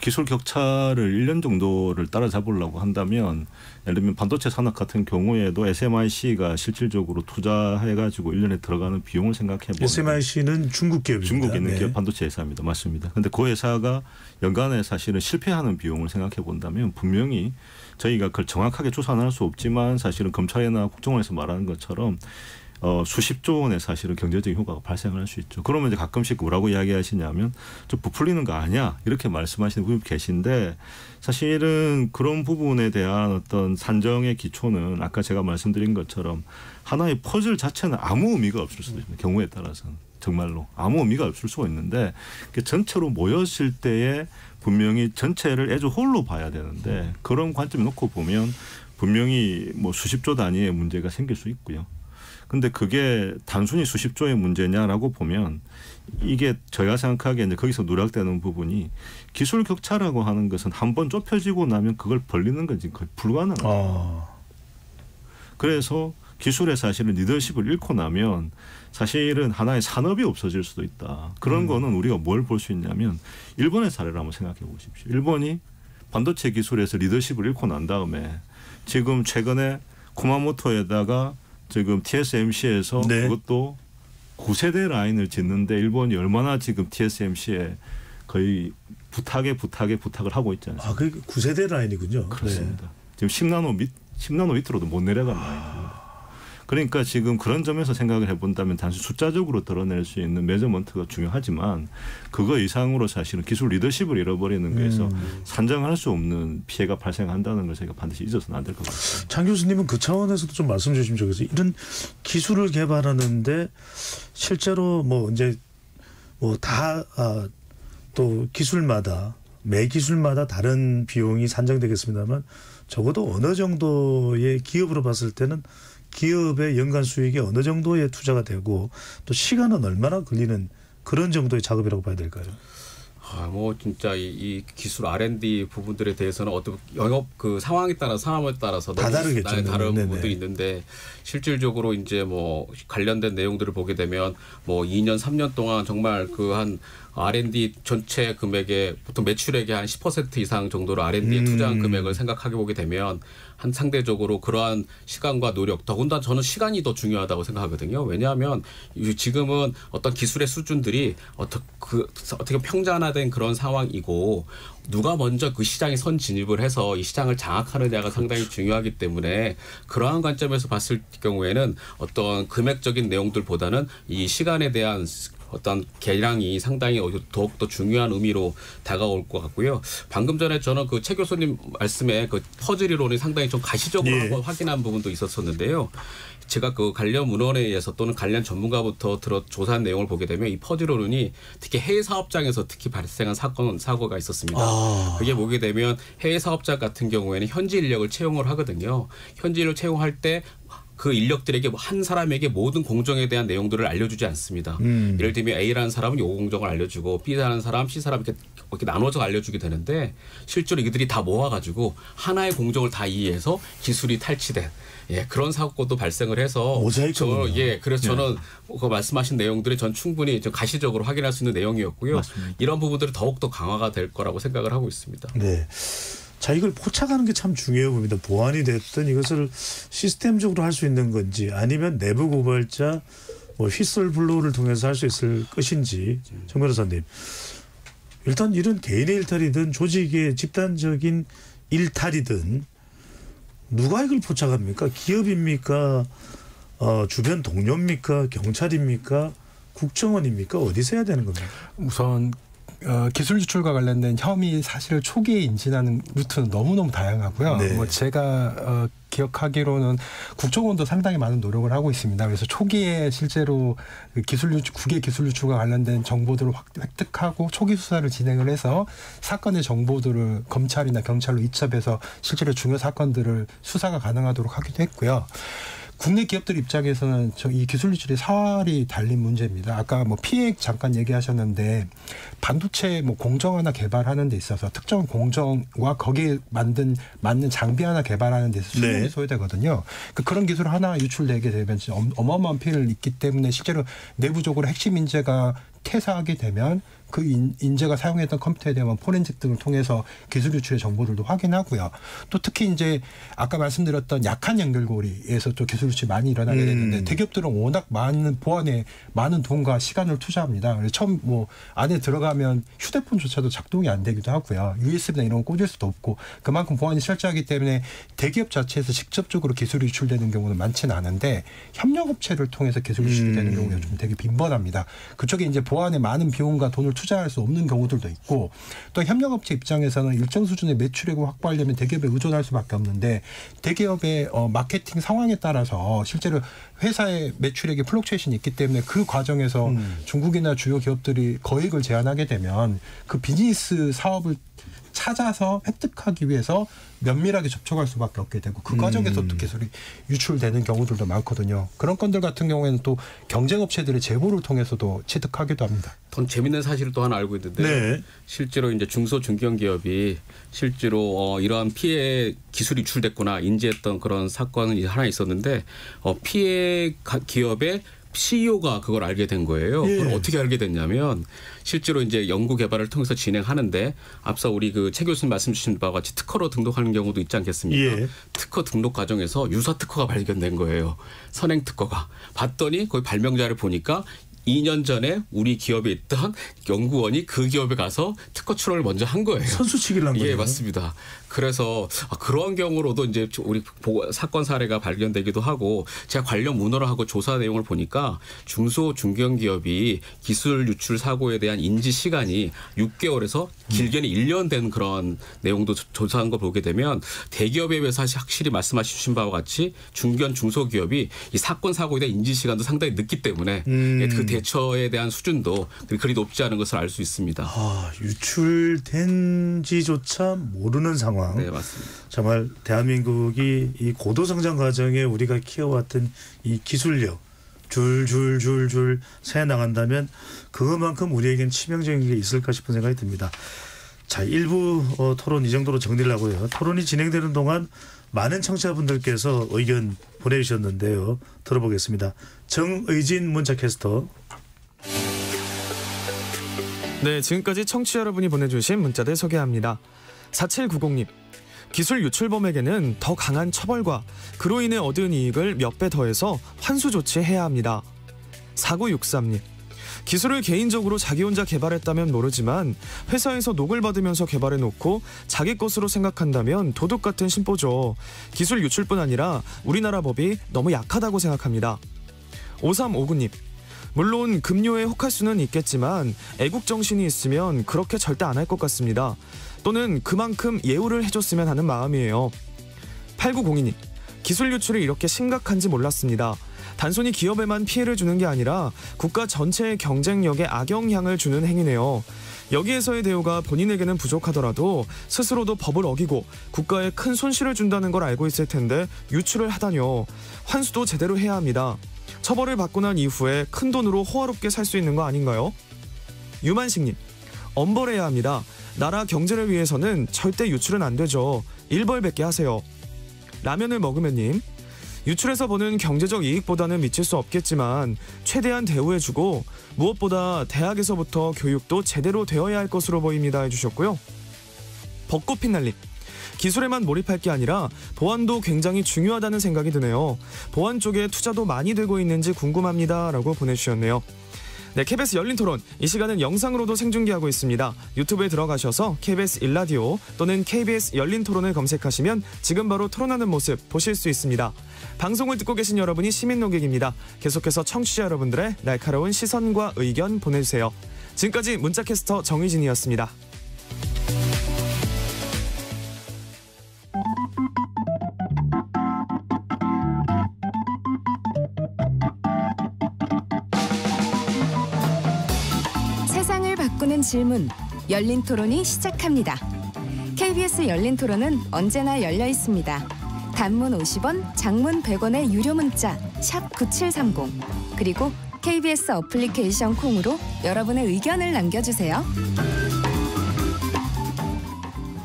Speaker 10: 기술 격차를 1년 정도를 따라잡으려고 한다면 예를 들면 반도체 산업 같은 경우에도 SMIC가 실질적으로 투자해가지고 1년에 들어가는 비용을 생각해보면
Speaker 2: SMIC는 중국 기업입니다.
Speaker 10: 중국에 있는 기업 반도체 회사입니다. 맞습니다. 그런데 그 회사가 연간에 사실은 실패하는 비용을 생각해 본다면 분명히 저희가 그걸 정확하게 조사는 할 수 없지만 사실은 검찰이나 국정원에서 말하는 것처럼 수십조 원의 사실은 경제적인 효과가 발생할 수 있죠. 그러면 이제 가끔씩 뭐라고 이야기하시냐면 좀 부풀리는 거 아니야 이렇게 말씀하시는 분이 계신데 사실은 그런 부분에 대한 어떤 산정의 기초는 아까 제가 말씀드린 것처럼 하나의 퍼즐 자체는 아무 의미가 없을 수도 있습니다. 경우에 따라서는 정말로 아무 의미가 없을 수가 있는데 전체로 모였을 때에 분명히 전체를 as a whole로 봐야 되는데 그런 관점을 놓고 보면 분명히 뭐 수십조 단위의 문제가 생길 수 있고요. 근데 그게 단순히 수십조의 문제냐라고 보면 이게 저희가 생각하기에 이제 거기서 누락되는 부분이 기술 격차라고 하는 것은 한번 좁혀지고 나면 그걸 벌리는 건 지금 거의 불가능합니다. 그래서 기술의 사실은 리더십을 잃고 나면 사실은 하나의 산업이 없어질 수도 있다. 그런 거는 우리가 뭘 볼 수 있냐면 일본의 사례를 한번 생각해 보십시오. 일본이 반도체 기술에서 리더십을 잃고 난 다음에 지금 최근에 쿠마모토에다가 지금 TSMC에서 그것도 9세대 라인을 짓는데 일본이 얼마나 지금 TSMC에 거의 부탁을 하고 있잖아요.
Speaker 2: 아, 그 9세대 라인이군요.
Speaker 10: 그렇습니다. 지금 10나노 밑으로도 못 내려간 라인입니다. 그러니까 지금 그런 점에서 생각을 해본다면 단순 숫자적으로 드러낼 수 있는 매저먼트가 중요하지만 그거 이상으로 사실은 기술 리더십을 잃어버리는 거에서 산정할 수 없는 피해가 발생한다는 걸 저희가 반드시 잊어서는 안 될 것 같습니다.
Speaker 2: 장 교수님은 그 차원에서도 좀 말씀 주시면 좋겠어요. 이런 기술을 개발하는데 실제로 뭐 이제 뭐 다 또 기술마다 매 기술마다 다른 비용이 산정되겠습니다만 적어도 어느 정도의 기업으로 봤을 때는 기업의 연간 수익이 어느 정도의 투자가 되고 또 시간은 얼마나 걸리는 그런 정도의 작업이라고 봐야 될까요?
Speaker 8: 뭐 진짜 이 기술 R&D 부분들에 대해서는 어떤 영업 그 상황에 따라 상황에 따라서
Speaker 2: 다 다르겠죠.
Speaker 8: 다른
Speaker 2: 네네.
Speaker 8: 부분들이 있는데 실질적으로 이제 뭐 관련된 내용들을 보게 되면 뭐 2년 3년 동안 정말 그 한 R&D 전체 금액의 보통 매출액의 한 10% 이상 정도로 R&D에 투자한 금액을 생각하게 보게 되면 한 상대적으로 그러한 시간과 노력, 더군다나 저는 시간이 더 중요하다고 생각하거든요. 왜냐하면 지금은 어떤 기술의 수준들이 어떻게 평준화된 그런 상황이고 누가 먼저 그 시장에 선 진입을 해서 이 시장을 장악하느냐가 상당히 중요하기 때문에 그러한 관점에서 봤을 경우에는 어떤 금액적인 내용들보다는 이 시간에 대한 어떤 계량이 상당히 더욱더 중요한 의미로 다가올 것 같고요. 방금 전에 저는 그 최 교수님 말씀에 그 퍼즐 이론이 상당히 좀 가시적으로 한번 확인한 부분도 있었었는데요. 제가 그 관련 문헌에 의해서 또는 관련 전문가부터 조사한 내용을 보게 되면 이 퍼즐 이론이 특히 해외 사업장에서 특히 발생한 사고가 있었습니다. 그게 보게 되면 해외 사업자 같은 경우에는 현지 인력을 채용을 하거든요. 현지 인력을 채용할 때 그 인력들에게 한 사람에게 모든 공정에 대한 내용들을 알려주지 않습니다. 예를 들면 A라는 사람은 요 공정을 알려주고 B라는 사람, C 사람 이렇게 나눠서 알려주게 되는데 실제로 이들이 다 모아가지고 하나의 공정을 다 이해해서 기술이 탈취된 그런 사고도 발생을 해서 그래서 저는 그 말씀하신 내용들이 전 충분히 좀 가시적으로 확인할 수 있는 내용이었고요.
Speaker 10: 맞습니다.
Speaker 8: 이런 부분들이 더욱더 강화가 될 거라고 생각을 하고 있습니다.
Speaker 2: 네. 자, 이걸 포착하는 게 참 중요해 보입니다. 보안이 됐든 이것을 시스템적으로 할 수 있는 건지 아니면 내부 고발자 뭐 휘슬 블로우를 통해서 할 수 있을 것인지 정 변호사님. 일단 이런 개인의 일탈이든 조직의 집단적인 일탈이든 누가 이걸 포착합니까? 기업입니까? 주변 동료입니까? 경찰입니까? 국정원입니까? 어디서 해야 되는 겁니까?
Speaker 9: 우선 기술 유출과 관련된 혐의 사실을 초기에 인지하는 루트는 너무너무 다양하고요.
Speaker 2: 네.
Speaker 9: 뭐 제가 기억하기로는 국정원도 상당히 많은 노력을 하고 있습니다. 그래서 초기에 실제로 국외 기술 유출과 관련된 정보들을 획득하고 초기 수사를 진행을 해서 사건의 정보들을 검찰이나 경찰로 이첩해서 실제로 중요 사건들을 수사가 가능하도록 하기도 했고요. 국내 기업들 입장에서는 이 기술 유출의 사활이 달린 문제입니다. 아까 뭐 피해 잠깐 얘기하셨는데 반도체 뭐 공정 하나 개발하는 데 있어서 특정 공정과 거기에 맞는 장비 하나 개발하는 데서 수명이 소요되거든요. 그러니까 그런 기술 하나 유출되게 되면 어마어마한 피해를 입기 때문에 실제로 내부적으로 핵심 인재가 퇴사하게 되면 그 인재가 사용했던 컴퓨터에 대한 포렌식 등을 통해서 기술 유출의 정보들도 확인하고요. 또 특히 이제 아까 말씀드렸던 약한 연결고리에서 또 기술 유출이 많이 일어나게 되는데 대기업들은 워낙 많은 보안에 많은 돈과 시간을 투자합니다. 그래서 처음 뭐 안에 들어가면 휴대폰조차도 작동이 안 되기도 하고요. USB나 이런 거 꽂을 수도 없고 그만큼 보안이 철저하기 때문에 대기업 자체에서 직접적으로 기술이 유출되는 경우는 많지는 않은데 협력업체를 통해서 기술 유출이 되는 경우가 좀 되게 빈번합니다. 그쪽에 이제 보안에 많은 비용과 돈을 투자할 수 없는 경우들도 있고 또 협력업체 입장에서는 일정 수준의 매출액을 확보하려면 대기업에 의존할 수밖에 없는데 대기업의 마케팅 상황에 따라서 실제로 회사의 매출액이 플럭추에이션이 있기 때문에 그 과정에서 중국이나 주요 기업들이 거액을 제한하게 되면 그 비즈니스 사업을 찾아서 획득하기 위해서 면밀하게 접촉할 수밖에 없게 되고 그 과정에서 또 기술이 유출되는 경우들도 많거든요. 그런 건들 같은 경우에는 또 경쟁업체들의 제보를 통해서도 취득하기도 합니다.
Speaker 8: 더 재밌는 사실을 또 하나 알고 있는데 실제로 이제 중소 중견 기업이 실제로 이러한 피해 기술이 유출됐구나 인지했던 그런 사건이 하나 있었는데 피해 기업의 CEO가 그걸 알게 된 거예요. 그걸 어떻게 알게 됐냐면 실제로 이제 연구 개발을 통해서 진행하는데 앞서 우리 그 최 교수님 말씀 주신 바와 같이 특허로 등록하는 경우도 있지 않겠습니까? 특허 등록 과정에서 유사 특허가 발견된 거예요. 선행 특허가. 봤더니 거기 발명자를 보니까 2년 전에 우리 기업에 있던 연구원이 그 기업에 가서 특허 출원을 먼저 한 거예요.
Speaker 2: 선수치기를 한 거예요.
Speaker 8: 예, 맞습니다. 그래서 그러한 경우로도 이제 우리 사건 사례가 발견되기도 하고 제가 관련 문헌을 하고 조사 내용을 보니까 중소 중견 기업이 기술 유출 사고에 대한 인지 시간이 6개월에서 길게는 1년 된 그런 내용도 조사한 거 보게 되면 대기업에 비해서 확실히 말씀하신 바와 같이 중견 중소기업이 이 사건 사고에 대한 인지 시간도 상당히 늦기 때문에 그 대처에 대한 수준도 그리 높지 않은 것을 알 수 있습니다.
Speaker 2: 유출된지조차 모르는 상황.
Speaker 8: 네, 맞습니다.
Speaker 2: 정말 대한민국이 이 고도 성장 과정에 우리가 키워왔던 이 기술력 줄줄줄줄 새 나간다면 그것만큼 우리에겐 치명적인 게 있을까 싶은 생각이 듭니다. 자, 1부 토론 이 정도로 정리를 하고요. 토론이 진행되는 동안 많은 청취자분들께서 의견 보내주셨는데요. 들어보겠습니다. 정의진 문자캐스터.
Speaker 11: 네, 지금까지 청취자 여러분이 보내주신 문자들 소개합니다. 4790님. 기술 유출범에게는 더 강한 처벌과 그로 인해 얻은 이익을 몇 배 더해서 환수 조치해야 합니다. 4963님. 기술을 개인적으로 자기 혼자 개발했다면 모르지만 회사에서 녹을 받으면서 개발해놓고 자기 것으로 생각한다면 도둑 같은 심보죠. 기술 유출뿐 아니라 우리나라 법이 너무 약하다고 생각합니다. 5359님. 물론 급료에 혹할 수는 있겠지만 애국정신이 있으면 그렇게 절대 안 할 것 같습니다. 또는 그만큼 예우를 해줬으면 하는 마음이에요. 8902님. 기술 유출이 이렇게 심각한지 몰랐습니다. 단순히 기업에만 피해를 주는 게 아니라 국가 전체의 경쟁력에 악영향을 주는 행위네요. 여기에서의 대우가 본인에게는 부족하더라도 스스로도 법을 어기고 국가에 큰 손실을 준다는 걸 알고 있을 텐데 유출을 하다뇨. 환수도 제대로 해야 합니다. 처벌을 받고 난 이후에 큰 돈으로 호화롭게 살 수 있는 거 아닌가요? 유만식님. 엄벌해야 합니다. 나라 경제를 위해서는 절대 유출은 안 되죠. 일벌백계 하세요. 라면을 먹으면님. 유출해서 버는 경제적 이익보다는 미칠 수 없겠지만 최대한 대우해주고 무엇보다 대학에서부터 교육도 제대로 되어야 할 것으로 보입니다 해주셨고요. 벚꽃핀날님. 기술에만 몰입할 게 아니라 보안도 굉장히 중요하다는 생각이 드네요. 보안 쪽에 투자도 많이 되고 있는지 궁금합니다 라고 보내주셨네요. 네, KBS 열린 토론. 이 시간은 영상으로도 생중계하고 있습니다. 유튜브에 들어가셔서 KBS 1라디오 또는 KBS 열린 토론을 검색하시면 지금 바로 토론하는 모습 보실 수 있습니다. 방송을 듣고 계신 여러분이 시민 농객입니다. 계속해서 청취자 여러분들의 날카로운 시선과 의견 보내주세요. 지금까지 문자캐스터 정의진이었습니다.
Speaker 12: 세상을 바꾸는 질문, 열린 토론이 시작합니다. KBS 열린 토론은 언제나 열려 있습니다. 단문 50원, 장문 100원의 유료 문자 샵 9730 그리고 KBS 어플리케이션 콩으로 여러분의 의견을 남겨주세요.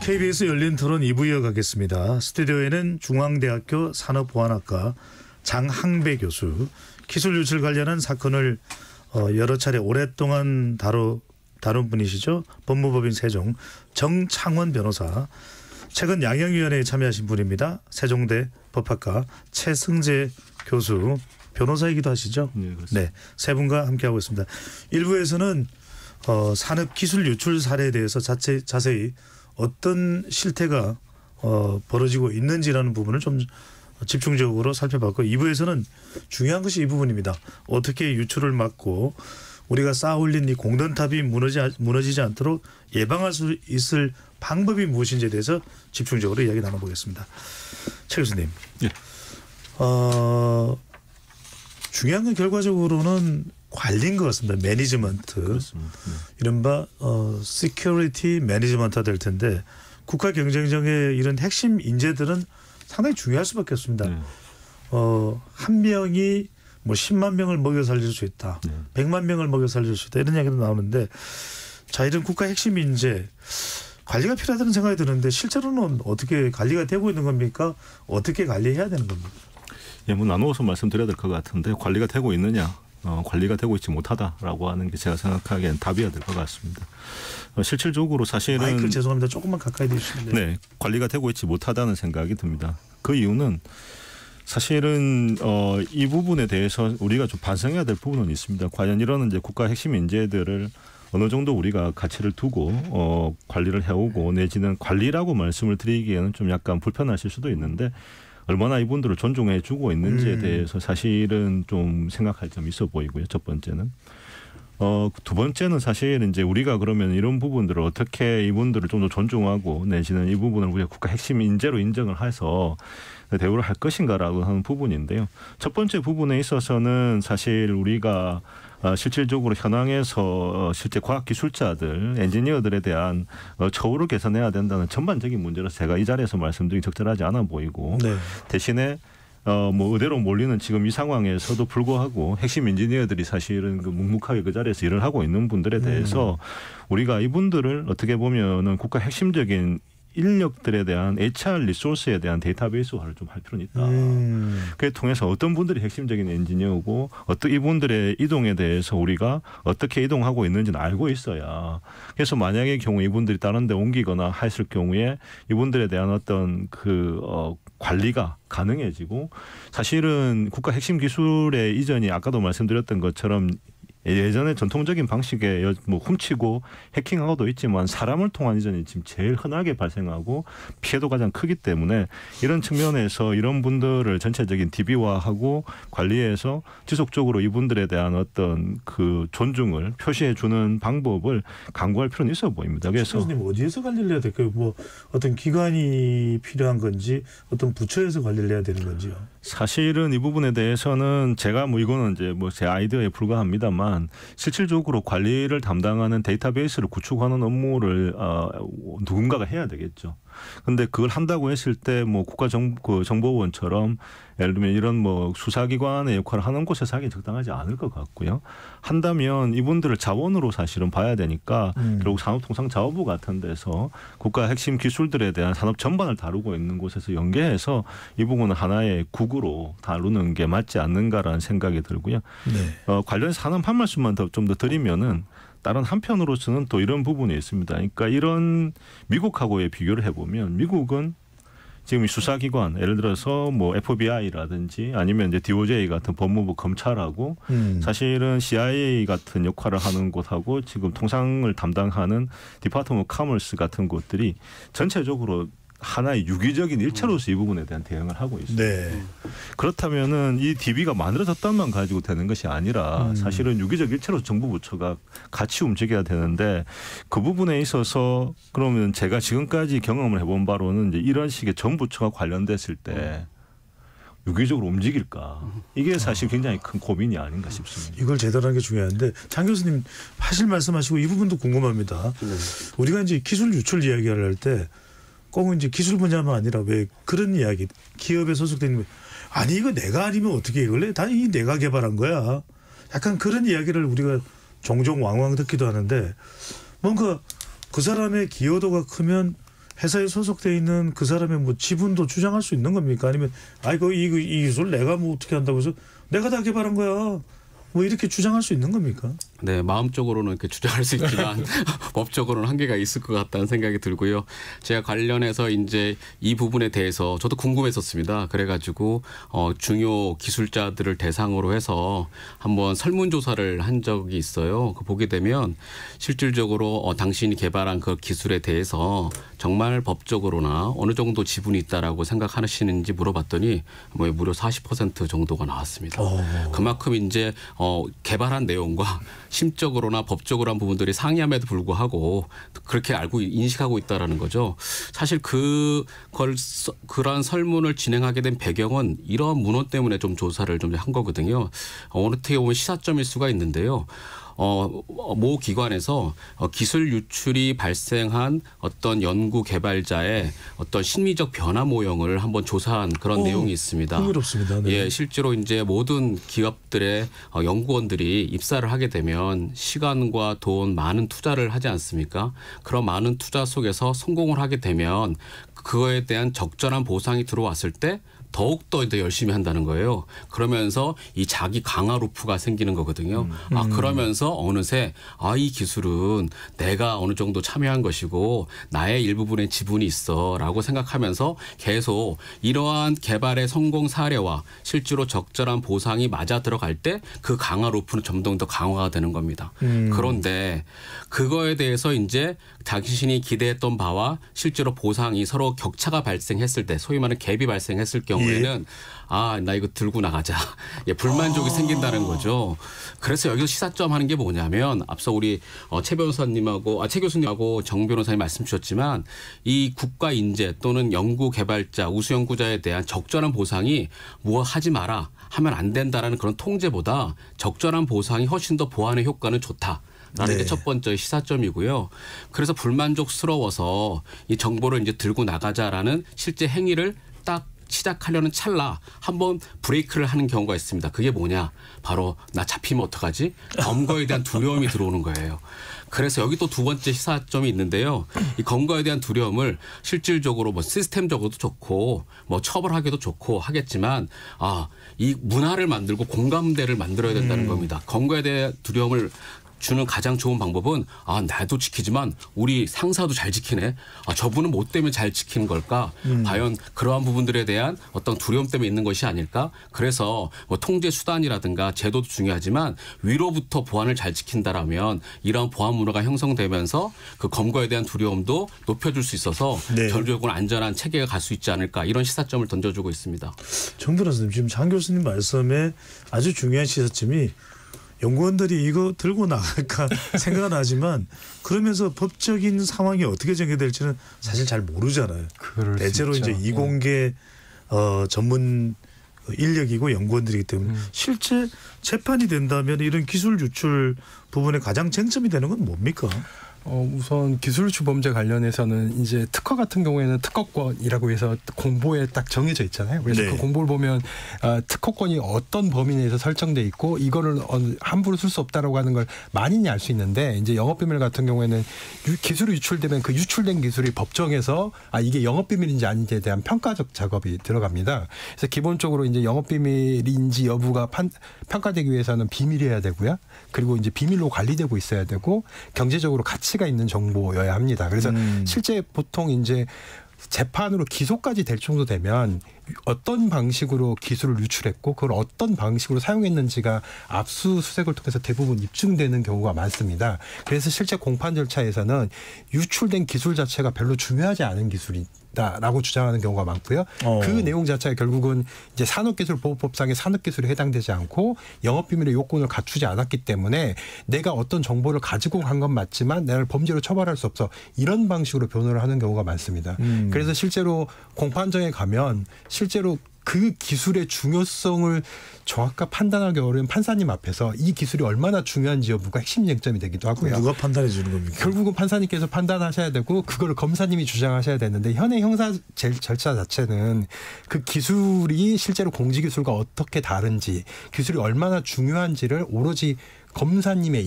Speaker 2: KBS 열린 토론 2부 이어가겠습니다. 스튜디오에는 중앙대학교 산업보안학과 장항배 교수, 기술 유출 관련한 사건을 여러 차례 오랫동안 다룬 분이시죠. 법무법인 세종 정창원 변호사, 최근 양형위원회에 참여하신 분입니다. 세종대 법학과 최승재 교수, 변호사이기도 하시죠. 네, 세 분과 함께하고 있습니다. 1부에서는 산업기술 유출 사례에 대해서 자세히 어떤 실태가 벌어지고 있는지라는 부분을 좀 집중적으로 살펴봤고, 2부에서는 중요한 것이 이 부분입니다. 어떻게 유출을 막고 우리가 쌓아올린 이 공든탑이 무너지지 않도록 예방할 수 있을 방법이 무엇인지에 대해서 집중적으로 이야기 나눠보겠습니다. 최 교수님.
Speaker 10: 예.
Speaker 2: 중요한 건 결과적으로는 관리인 것 같습니다. 매니지먼트.
Speaker 10: 그렇습니다. 네. 이른바
Speaker 2: 시큐리티 매니지먼트가 될 텐데 국가 경쟁력의 이런 핵심 인재들은 상당히 중요할 수밖에 없습니다.
Speaker 10: 네.
Speaker 2: 한 명이 뭐 10만 명을 먹여 살릴 수 있다. 100만 명을 먹여 살릴 수 있다. 이런 이야기도 나오는데, 자, 이런 국가 핵심 인재 관리가 필요하다는 생각이 드는데 실제로는 어떻게 관리가 되고 있는 겁니까? 어떻게 관리해야 되는 겁니까?
Speaker 10: 예, 뭐 나누어서 말씀드려야 될 것 같은데, 관리가 되고 있느냐, 관리가 되고 있지 못하다라고 하는 게 제가 생각하기엔 답이어야 될 것 같습니다. 실질적으로 사실은
Speaker 2: 마이크 죄송합니다. 조금만 가까이 대주시면 돼요.
Speaker 10: 네, 관리가 되고 있지 못하다는 생각이 듭니다. 그 이유는 사실은 이 부분에 대해서 우리가 좀 반성해야 될 부분은 있습니다. 과연 이런 이제 국가 핵심 인재들을 어느 정도 우리가 가치를 두고 관리를 해오고 내지는 관리라고 말씀을 드리기에는 좀 약간 불편하실 수도 있는데 얼마나 이분들을 존중해주고 있는지에 대해서 사실은 좀 생각할 점이 있어 보이고요. 첫 번째는. 두 번째는 사실 이제 우리가 그러면 이런 부분들을 어떻게 이분들을 좀 더 존중하고 내지는 이 부분을 우리가 국가 핵심 인재로 인정을 해서 대우를 할 것인가라고 하는 부분인데요. 첫 번째 부분에 있어서는 사실 우리가 실질적으로 현황에서 실제 과학기술자들, 엔지니어들에 대한 처우를 개선해야 된다는 전반적인 문제로서 제가 이 자리에서 말씀드리기 적절하지 않아 보이고 네. 대신에 뭐 의대로 몰리는 지금 이 상황에서도 불구하고 핵심 엔지니어들이 사실은 그 묵묵하게 그 자리에서 일을 하고 있는 분들에 대해서 우리가 이분들을 어떻게 보면은 국가 핵심적인 인력들에 대한 HR 리소스에 대한 데이터베이스화를 좀 할 필요는 있다. 그에 통해서 어떤 분들이 핵심적인 엔지니어고 어떤 이분들의 이동에 대해서 우리가 어떻게 이동하고 있는지는 알고 있어야. 그래서 만약의 경우 이분들이 다른 데 옮기거나 했을 경우에 이분들에 대한 어떤 관리가 가능해지고 사실은 국가 핵심 기술의 이전이 아까도 말씀드렸던 것처럼 예전에 전통적인 방식에 뭐 훔치고 해킹하고도 있지만 사람을 통한 이전이 지금 제일 흔하게 발생하고 피해도 가장 크기 때문에 이런 측면에서 이런 분들을 전체적인 DB화하고 관리해서 지속적으로 이분들에 대한 어떤 그 존중을 표시해 주는 방법을 강구할 필요는 있어 보입니다. 그래서
Speaker 2: 교수님 어디에서 관리를 해야 될까요? 뭐 어떤 기관이 필요한 건지 어떤 부처에서 관리를 해야 되는 건지요?
Speaker 10: 사실은 이 부분에 대해서는 제가 뭐 이거는 이제 뭐 제 아이디어에 불과합니다만 실질적으로 관리를 담당하는 데이터베이스를 구축하는 업무를 누군가가 해야 되겠죠. 근데 그걸 한다고 했을 때 뭐 국가정보원처럼 예를 들면 이런 뭐 수사기관의 역할을 하는 곳에서 하기 적당하지 않을 것 같고요. 한다면 이분들을 자원으로 사실은 봐야 되니까 결국 산업통상자원부 같은 데서 국가 핵심 기술들에 대한 산업 전반을 다루고 있는 곳에서 연계해서 이 부분은 하나의 국으로 다루는 게 맞지 않는가라는 생각이 들고요. 네. 관련해서 하나 한 말씀만 좀 더 드리면은 다른 한편으로서는 또 이런 부분이 있습니다. 그러니까 이런 미국하고의 비교를 해보면 미국은 지금 이 수사기관 예를 들어서 뭐 FBI라든지 아니면 이제 DOJ 같은 법무부 검찰하고 사실은 CIA 같은 역할을 하는 곳하고 지금 통상을 담당하는 디파트먼트 오브 커머스 같은 곳들이 전체적으로 하나의 유기적인 일체로서 이 부분에 대한 대응을 하고 있습니다. 네. 그렇다면은 이 DB가 만들어졌다만 가지고 되는 것이 아니라 사실은 유기적 일체로서 정부 부처가 같이 움직여야 되는데 그 부분에 있어서 그러면 제가 지금까지 경험을 해본 바로는 이제 이런 식의 정 부처가 관련됐을 때 유기적으로 움직일까? 이게 사실 굉장히 큰 고민이 아닌가 싶습니다.
Speaker 2: 이걸 제대로 하는 게 중요한데 장 교수님 하실 말씀하시고 이 부분도 궁금합니다. 네. 우리가 이제 기술 유출 이야기를 할 때 꼭 이제 기술 분야만 아니라 왜 그런 이야기 기업에 소속된 아니 이거 내가 아니면 어떻게 이걸 해? 다 이 내가 개발한 거야. 약간 그런 이야기를 우리가 종종 왕왕 듣기도 하는데 뭔가 그 사람의 기여도가 크면 회사에 소속돼 있는 그 사람의 뭐 지분도 주장할 수 있는 겁니까? 아니면 아이고 이 기술 내가 뭐 어떻게 한다고 해서 내가 다 개발한 거야. 뭐 이렇게 주장할 수 있는 겁니까?
Speaker 8: 네, 마음적으로는 이렇게 주장할 수 있지만 법적으로는 한계가 있을 것 같다는 생각이 들고요. 제가 관련해서 이제 이 부분에 대해서 저도 궁금했었습니다. 그래가지고 중요 기술자들을 대상으로 해서 한번 설문조사를 한 적이 있어요. 그 보게 되면 실질적으로 당신이 개발한 그 기술에 대해서 정말 법적으로나 어느 정도 지분이 있다라고 생각하시는지 물어봤더니 뭐 무려 40% 정도가 나왔습니다. 그만큼 이제 개발한 내용과 심적으로나 법적으로 한 부분들이 상이함에도 불구하고 그렇게 인식하고 있다라는 거죠. 사실 그러한 설문을 진행하게 된 배경은 이러한 문헌 때문에 좀 조사를 좀 한 거거든요. 어떻게 보면 시사점일 수가 있는데요. 모 기관에서 기술 유출이 발생한 어떤 연구 개발자의 어떤 심리적 변화 모형을 한번 조사한 그런 내용이 있습니다.
Speaker 2: 흥미롭습니다. 네.
Speaker 8: 예, 실제로 이제 모든 기업들의 연구원들이 입사를 하게 되면 시간과 돈 많은 투자를 하지 않습니까? 그런 많은 투자 속에서 성공을 하게 되면 그거에 대한 적절한 보상이 들어왔을 때 더욱더 이제 열심히 한다는 거예요. 그러면서 이 자기 강화 루프가 생기는 거거든요. 그러면서 어느새 이 기술은 내가 어느 정도 참여한 것이고 나의 일부분의 지분이 있어라고 생각하면서 계속 이러한 개발의 성공 사례와 실제로 적절한 보상이 맞아 들어갈 때 그 강화 루프는 점점 더 강화가 되는 겁니다. 그런데 그거에 대해서 이제 자신이 기대했던 바와 실제로 보상이 서로 격차가 발생했을 때 소위 말하는 갭이 발생했을 경우에는 나 이거 들고 나가자. 불만족이 생긴다는 거죠. 그래서 여기서 시사점 하는 게 뭐냐면 앞서 우리 최 교수님하고 정 변호사님 말씀 주셨지만 이 국가 인재 또는 연구 개발자 우수 연구자에 대한 적절한 보상이 뭐 하지 마라 하면 안 된다라는 그런 통제보다 적절한 보상이 훨씬 더 보완의 효과는 좋다. 라는 게 첫 번째 시사점이고요. 그래서 불만족스러워서 이 정보를 이제 들고 나가자라는 실제 행위를 딱 시작하려는 찰나 한번 브레이크를 하는 경우가 있습니다. 그게 뭐냐? 바로 나 잡히면 어떡하지? 검거에 대한 두려움이 들어오는 거예요. 그래서 여기 또 두 번째 시사점이 있는데요. 이 검거에 대한 두려움을 실질적으로 뭐 시스템적으로도 좋고 뭐 처벌하기도 좋고 하겠지만 이 문화를 만들고 공감대를 만들어야 된다는 겁니다. 검거에 대한 두려움을 주는 가장 좋은 방법은 나도 지키지만 우리 상사도 잘 지키네. 저분은 뭐 때문에 잘 지키는 걸까? 과연 그러한 부분들에 대한 어떤 두려움 때문에 있는 것이 아닐까? 그래서 뭐 통제 수단이라든가 제도도 중요하지만 위로부터 보안을 잘 지킨다라면 이러한 보안 문화가 형성되면서 그 검거에 대한 두려움도 높여줄 수 있어서 결국은 안전한 체계가 갈 수 있지 않을까 이런 시사점을 던져주고 있습니다.
Speaker 2: 정 변호사님 지금 장 교수님 말씀에 아주 중요한 시사점이 연구원들이 이거 들고 나갈까 생각은 하지만 그러면서 법적인 상황이 어떻게 전개될지는 사실 잘 모르잖아요. 대체로 이제 이공계 전문 인력이고 연구원들이기 때문에 실제 재판이 된다면 이런 기술 유출 부분에 가장 쟁점이 되는 건 뭡니까?
Speaker 9: 우선 기술 유출 범죄 관련해서는 이제 특허 같은 경우에는 특허권이라고 해서 공보에 딱 정해져 있잖아요. 그래서 그 공보를 보면 특허권이 어떤 범위 내에서 설정돼 있고 이거를 함부로 쓸 수 없다라고 하는 걸 많이 알 수 있는데 이제 영업비밀 같은 경우에는 기술이 유출되면 그 유출된 기술이 법정에서 이게 영업비밀인지 아닌지에 대한 평가적 작업이 들어갑니다. 그래서 기본적으로 이제 영업비밀인지 여부가 평가되기 위해서는 비밀이어야 되고요. 그리고 이제 비밀로 관리되고 있어야 되고 경제적으로 가치가 있는 정보여야 합니다. 그래서 실제 보통 이제 재판으로 기소까지 될 정도 되면 어떤 방식으로 기술을 유출했고 그걸 어떤 방식으로 사용했는지가 압수수색을 통해서 대부분 입증되는 경우가 많습니다. 그래서 실제 공판 절차에서는 유출된 기술 자체가 별로 중요하지 않은 기술이다라고 주장하는 경우가 많고요. 그 내용 자체가 결국은 이제 산업기술보호법상의 산업기술에 해당되지 않고 영업비밀의 요건을 갖추지 않았기 때문에 내가 어떤 정보를 가지고 간 건 맞지만 나를 범죄로 처벌할 수 없어 이런 방식으로 변호를 하는 경우가 많습니다. 그래서 실제로 공판정에 가면 실제로 그 기술의 중요성을 정확하게 판단하기 어려운 판사님 앞에서 이 기술이 얼마나 중요한지 여부가 핵심 쟁점이 되기도 하고요.
Speaker 2: 누가 판단해 주는 겁니까?
Speaker 9: 결국은 판사님께서 판단하셔야 되고 그거를 검사님이 주장하셔야 되는데 현행 형사 절차 자체는 그 기술이 실제로 공직기술과 어떻게 다른지 기술이 얼마나 중요한지를 오로지 검사님의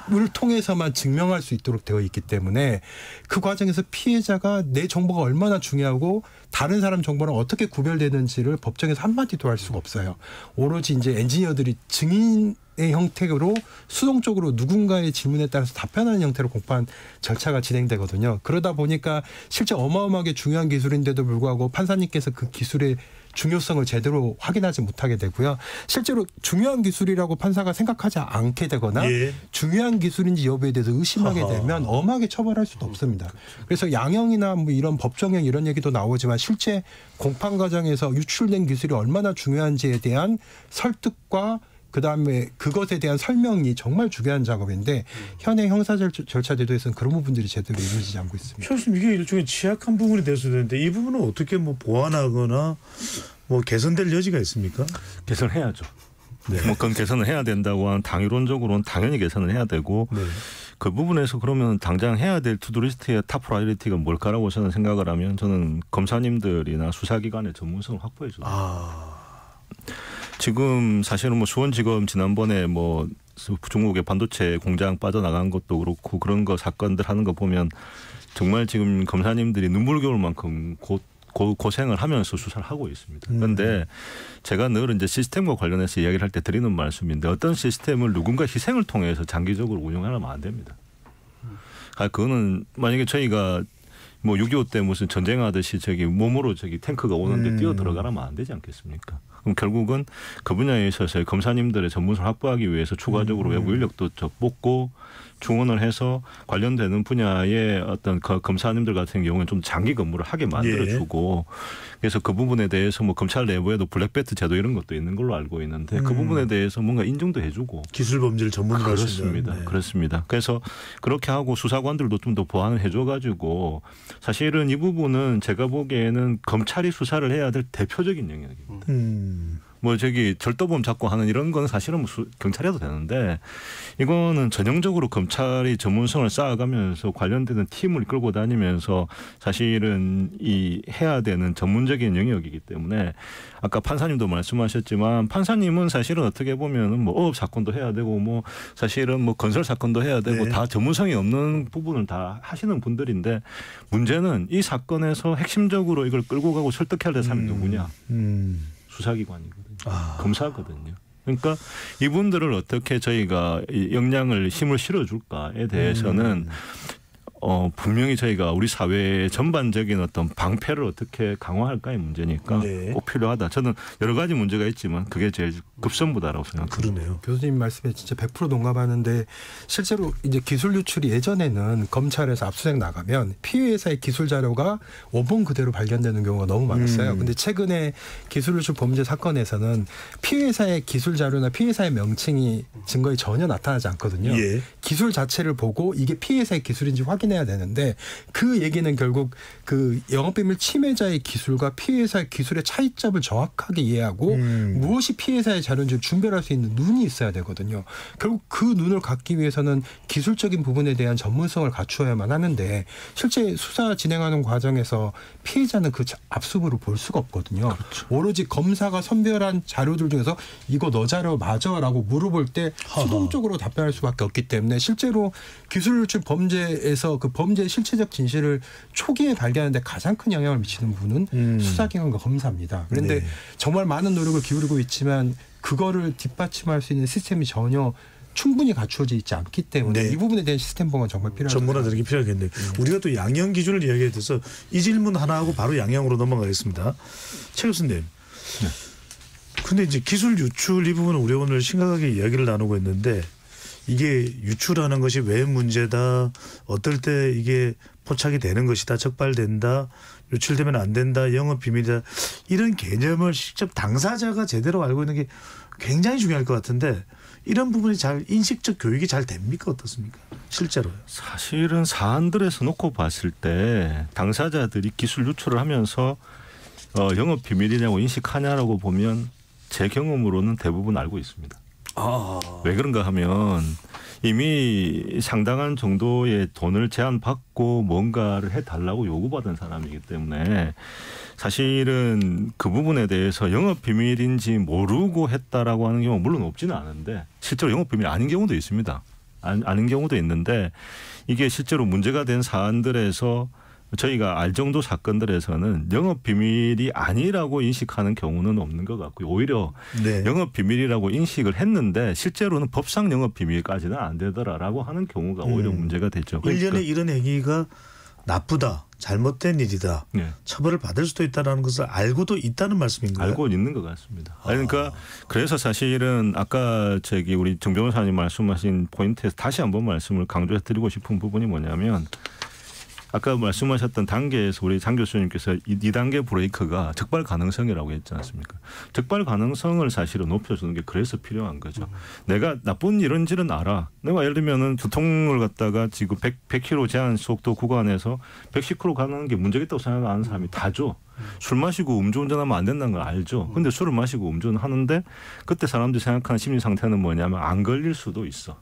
Speaker 9: 입을 통해서만 증명할 수 있도록 되어 있기 때문에 그 과정에서 피해자가 내 정보가 얼마나 중요하고 다른 사람 정보랑 어떻게 구별되는지를 법정에서 한마디도 할 수가 없어요. 오로지 이제 엔지니어들이 증인의 형태로 수동적으로 누군가의 질문에 따라서 답변하는 형태로 공판 절차가 진행되거든요. 그러다 보니까 실제 어마어마하게 중요한 기술인데도 불구하고 판사님께서 그 기술의 중요성을 제대로 확인하지 못하게 되고요. 실제로 중요한 기술이라고 판사가 생각하지 않게 되거나 중요한 기술인지 여부에 대해서 의심하게 되면 엄하게 처벌할 수도 없습니다. 그래서 양형이나 뭐 이런 법정형 이런 얘기도 나오지만 실제 공판 과정에서 유출된 기술이 얼마나 중요한지에 대한 설득과 그다음에 그것에 대한 설명이 정말 중요한 작업인데 현행 형사 절차 제도에서는 그런 부분들이 제대로 이루어지지 않고 있습니다.
Speaker 2: 교수님 이게 일종의 취약한 부분이 될 수도 있는데 이 부분은 어떻게 뭐 보완하거나 뭐 개선될 여지가 있습니까?
Speaker 10: 개선해야죠. 뭐 그건 개선을 해야 된다고 하는 당위론적으로는 당연히 개선을 해야 되고 그 부분에서 그러면 당장 해야 될 투두리스트의 탑 프라이어리티가 뭘까라고 저는 생각을 하면 저는 검사님들이나 수사기관의 전문성을 확보해 줘요. 지금 사실은 뭐 수원지검 지난번에 뭐 중국의 반도체 공장 빠져나간 것도 그렇고 그런 거 사건들 하는 거 보면 정말 지금 검사님들이 눈물겨울 만큼 고생을 하면서 수사를 하고 있습니다. 그런데 제가 늘 이제 시스템과 관련해서 이야기를 할 때 드리는 말씀인데 어떤 시스템을 누군가 희생을 통해서 장기적으로 운영하면 안 됩니다. 그거는 만약에 저희가 뭐 6.25 때 무슨 전쟁하듯이 몸으로 탱크가 오는데 뛰어 들어가라면 안 되지 않겠습니까? 그럼 결국은 그 분야에 있어서 검사님들의 전문성을 확보하기 위해서 추가적으로 외부 인력도 뽑고 충원을 해서 관련되는 분야의 어떤 검사님들 같은 경우는 좀 장기 근무를 하게 만들어주고 그래서 그 부분에 대해서 뭐 검찰 내부에도 블랙벨트 제도 이런 것도 있는 걸로 알고 있는데 그 부분에 대해서 뭔가 인정도 해주고
Speaker 2: 기술 범죄를 전문으로
Speaker 10: 그렇습니다. 네. 그렇습니다. 그래서 그렇게 하고 수사관들도 좀 더 보완을 해줘가지고 사실은 이 부분은 제가 보기에는 검찰이 수사를 해야 될 대표적인 영역입니다. 뭐 절도범 잡고 하는 이런 건 사실은 뭐 경찰이 해도 되는데 이거는 전형적으로 검찰이 전문성을 쌓아가면서 관련되는 팀을 끌고 다니면서 사실은 해야 되는 전문적인 영역이기 때문에 아까 판사님도 말씀하셨지만 판사님은 사실은 어떻게 보면은 뭐 어업 사건도 해야 되고 뭐 사실은 뭐 건설 사건도 해야 되고 다 전문성이 없는 부분을 다 하시는 분들인데 문제는 이 사건에서 핵심적으로 이걸 끌고 가고 설득해야 될 사람이 누구냐? 수사기관이거든요. 검사거든요. 그러니까 이분들을 어떻게 저희가 역량을 힘을 실어줄까에 대해서는 분명히 저희가 우리 사회의 전반적인 어떤 방패를 어떻게 강화할까의 문제니까 꼭 필요하다. 저는 여러 가지 문제가 있지만 그게 제일 급선무다라고 생각합니다.
Speaker 9: 그러네요. 교수님 말씀에 진짜 100% 동감하는데 실제로 이제 기술 유출이 예전에는 검찰에서 압수수색 나가면 피해 회사의 기술 자료가 원본 그대로 발견되는 경우가 너무 많았어요. 근데 최근에 기술 유출 범죄 사건에서는 피해 회사의 기술 자료나 피해 회사의 명칭이 증거에 전혀 나타나지 않거든요. 기술 자체를 보고 이게 피해 회사의 기술인지 확인해야 되는데 그 얘기는 결국 그 영업비밀 침해자의 기술과 피해 회사의 기술의 차이점을 정확하게 이해하고 무엇이 피해 회사의 자료인지 준별할 수 있는 눈이 있어야 되거든요. 결국 그 눈을 갖기 위해서는 기술적인 부분에 대한 전문성을 갖추어야만 하는데 실제 수사 진행하는 과정에서 피해자는 그 압수부를 볼 수가 없거든요. 그렇죠. 오로지 검사가 선별한 자료들 중에서 이거 너 자료 맞아라고 물어볼 때 수동적으로 답변할 수밖에 없기 때문에 실제로 기술 유출 범죄에서 그 범죄의 실체적 진실을 초기에 발견하는데 가장 큰 영향을 미치는 부분은 수사기관과 검사입니다. 그런데 정말 많은 노력을 기울이고 있지만 그거를 뒷받침할 수 있는 시스템이 전혀 충분히 갖추어져 있지 않기 때문에 이 부분에 대한 시스템 보완 정말 필요하다.
Speaker 2: 전문화들이 필요하겠네요. 우리가 또 양형 기준을 이야기해 돼서 이 질문 하나 하고 바로 양형으로 넘어가겠습니다. 최 교수님. 근데 이제 기술 유출 이 부분은 우리 오늘 심각하게 이야기를 나누고 있는데 이게 유출하는 것이 왜 문제다. 어떨 때 이게 포착이 되는 것이다. 적발된다. 유출되면 안 된다. 영업비밀이다. 이런 개념을 직접 당사자가 제대로 알고 있는 게 굉장히 중요할 것 같은데 이런 부분이 잘 인식적 교육이 잘 됩니까? 어떻습니까? 실제로요.
Speaker 10: 사실은 사안들에서 놓고 봤을 때 당사자들이 기술 유출을 하면서 영업비밀이냐고 인식하냐라고 보면 제 경험으로는 대부분 알고 있습니다. 왜 그런가 하면 이미 상당한 정도의 돈을 제한받고 뭔가를 해달라고 요구받은 사람이기 때문에 사실은 그 부분에 대해서 영업비밀인지 모르고 했다라고 하는 경우 물론 없지는 않은데 실제로 영업비밀이 아닌 경우도 있습니다. 아닌 경우도 있는데 이게 실제로 문제가 된 사안들에서 저희가 알 정도 사건들에서는 영업비밀이 아니라고 인식하는 경우는 없는 것 같고요. 오히려 영업비밀이라고 인식을 했는데 실제로는 법상 영업비밀까지는 안 되더라라고 하는 경우가 오히려 문제가 되죠.
Speaker 2: 그러니까. 일련의 이런 행위가 나쁘다. 잘못된 일이다. 처벌을 받을 수도 있다는 것을 알고도 있다는 말씀인가요?
Speaker 10: 알고 있는 것 같습니다. 그러니까 그래서 사실은 아까 우리 정 변호사님 말씀하신 포인트에서 다시 한번 말씀을 강조해드리고 싶은 부분이 뭐냐면 아까 말씀하셨던 단계에서 우리 장 교수님께서 2단계 브레이크가 적발 가능성이라고 했지 않습니까? 적발 가능성을 사실은 높여주는 게 그래서 필요한 거죠. 내가 나쁜 이런지는 알아. 내가 예를 들면은 교통을 갖다가 지금 100km 제한 속도 구간에서 110km 가는 게 문제가 있다고 생각하는 사람이 다죠. 술 마시고 음주운전하면 안 된다는 걸 알죠. 근데 술을 마시고 음주운전하는데 그때 사람들이 생각하는 심리 상태는 뭐냐면 안 걸릴 수도 있어.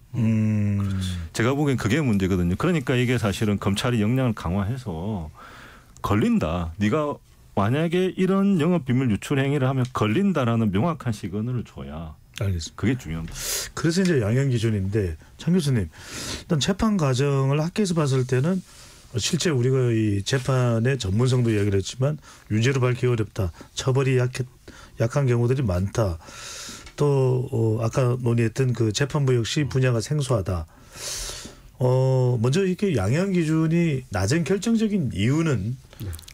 Speaker 10: 제가 보기엔 그게 문제거든요. 그러니까 이게 사실은 검찰이 역량을 강화해서 걸린다. 네가 만약에 이런 영업비밀 유출 행위를 하면 걸린다라는 명확한 시그널을 줘야.
Speaker 2: 알겠습니다.
Speaker 10: 그게 중요합니다.
Speaker 2: 그래서 이제 양형 기준인데 장 교수님 일단 재판 과정을 학계에서 봤을 때는 실제 우리가 이 재판의 전문성도 이야기를 했지만 유죄로 밝기 어렵다. 처벌이 약한 경우들이 많다. 또 아까 논의했던 그 재판부 역시 분야가 생소하다. 먼저 이렇게 양형 기준이 낮은 결정적인 이유는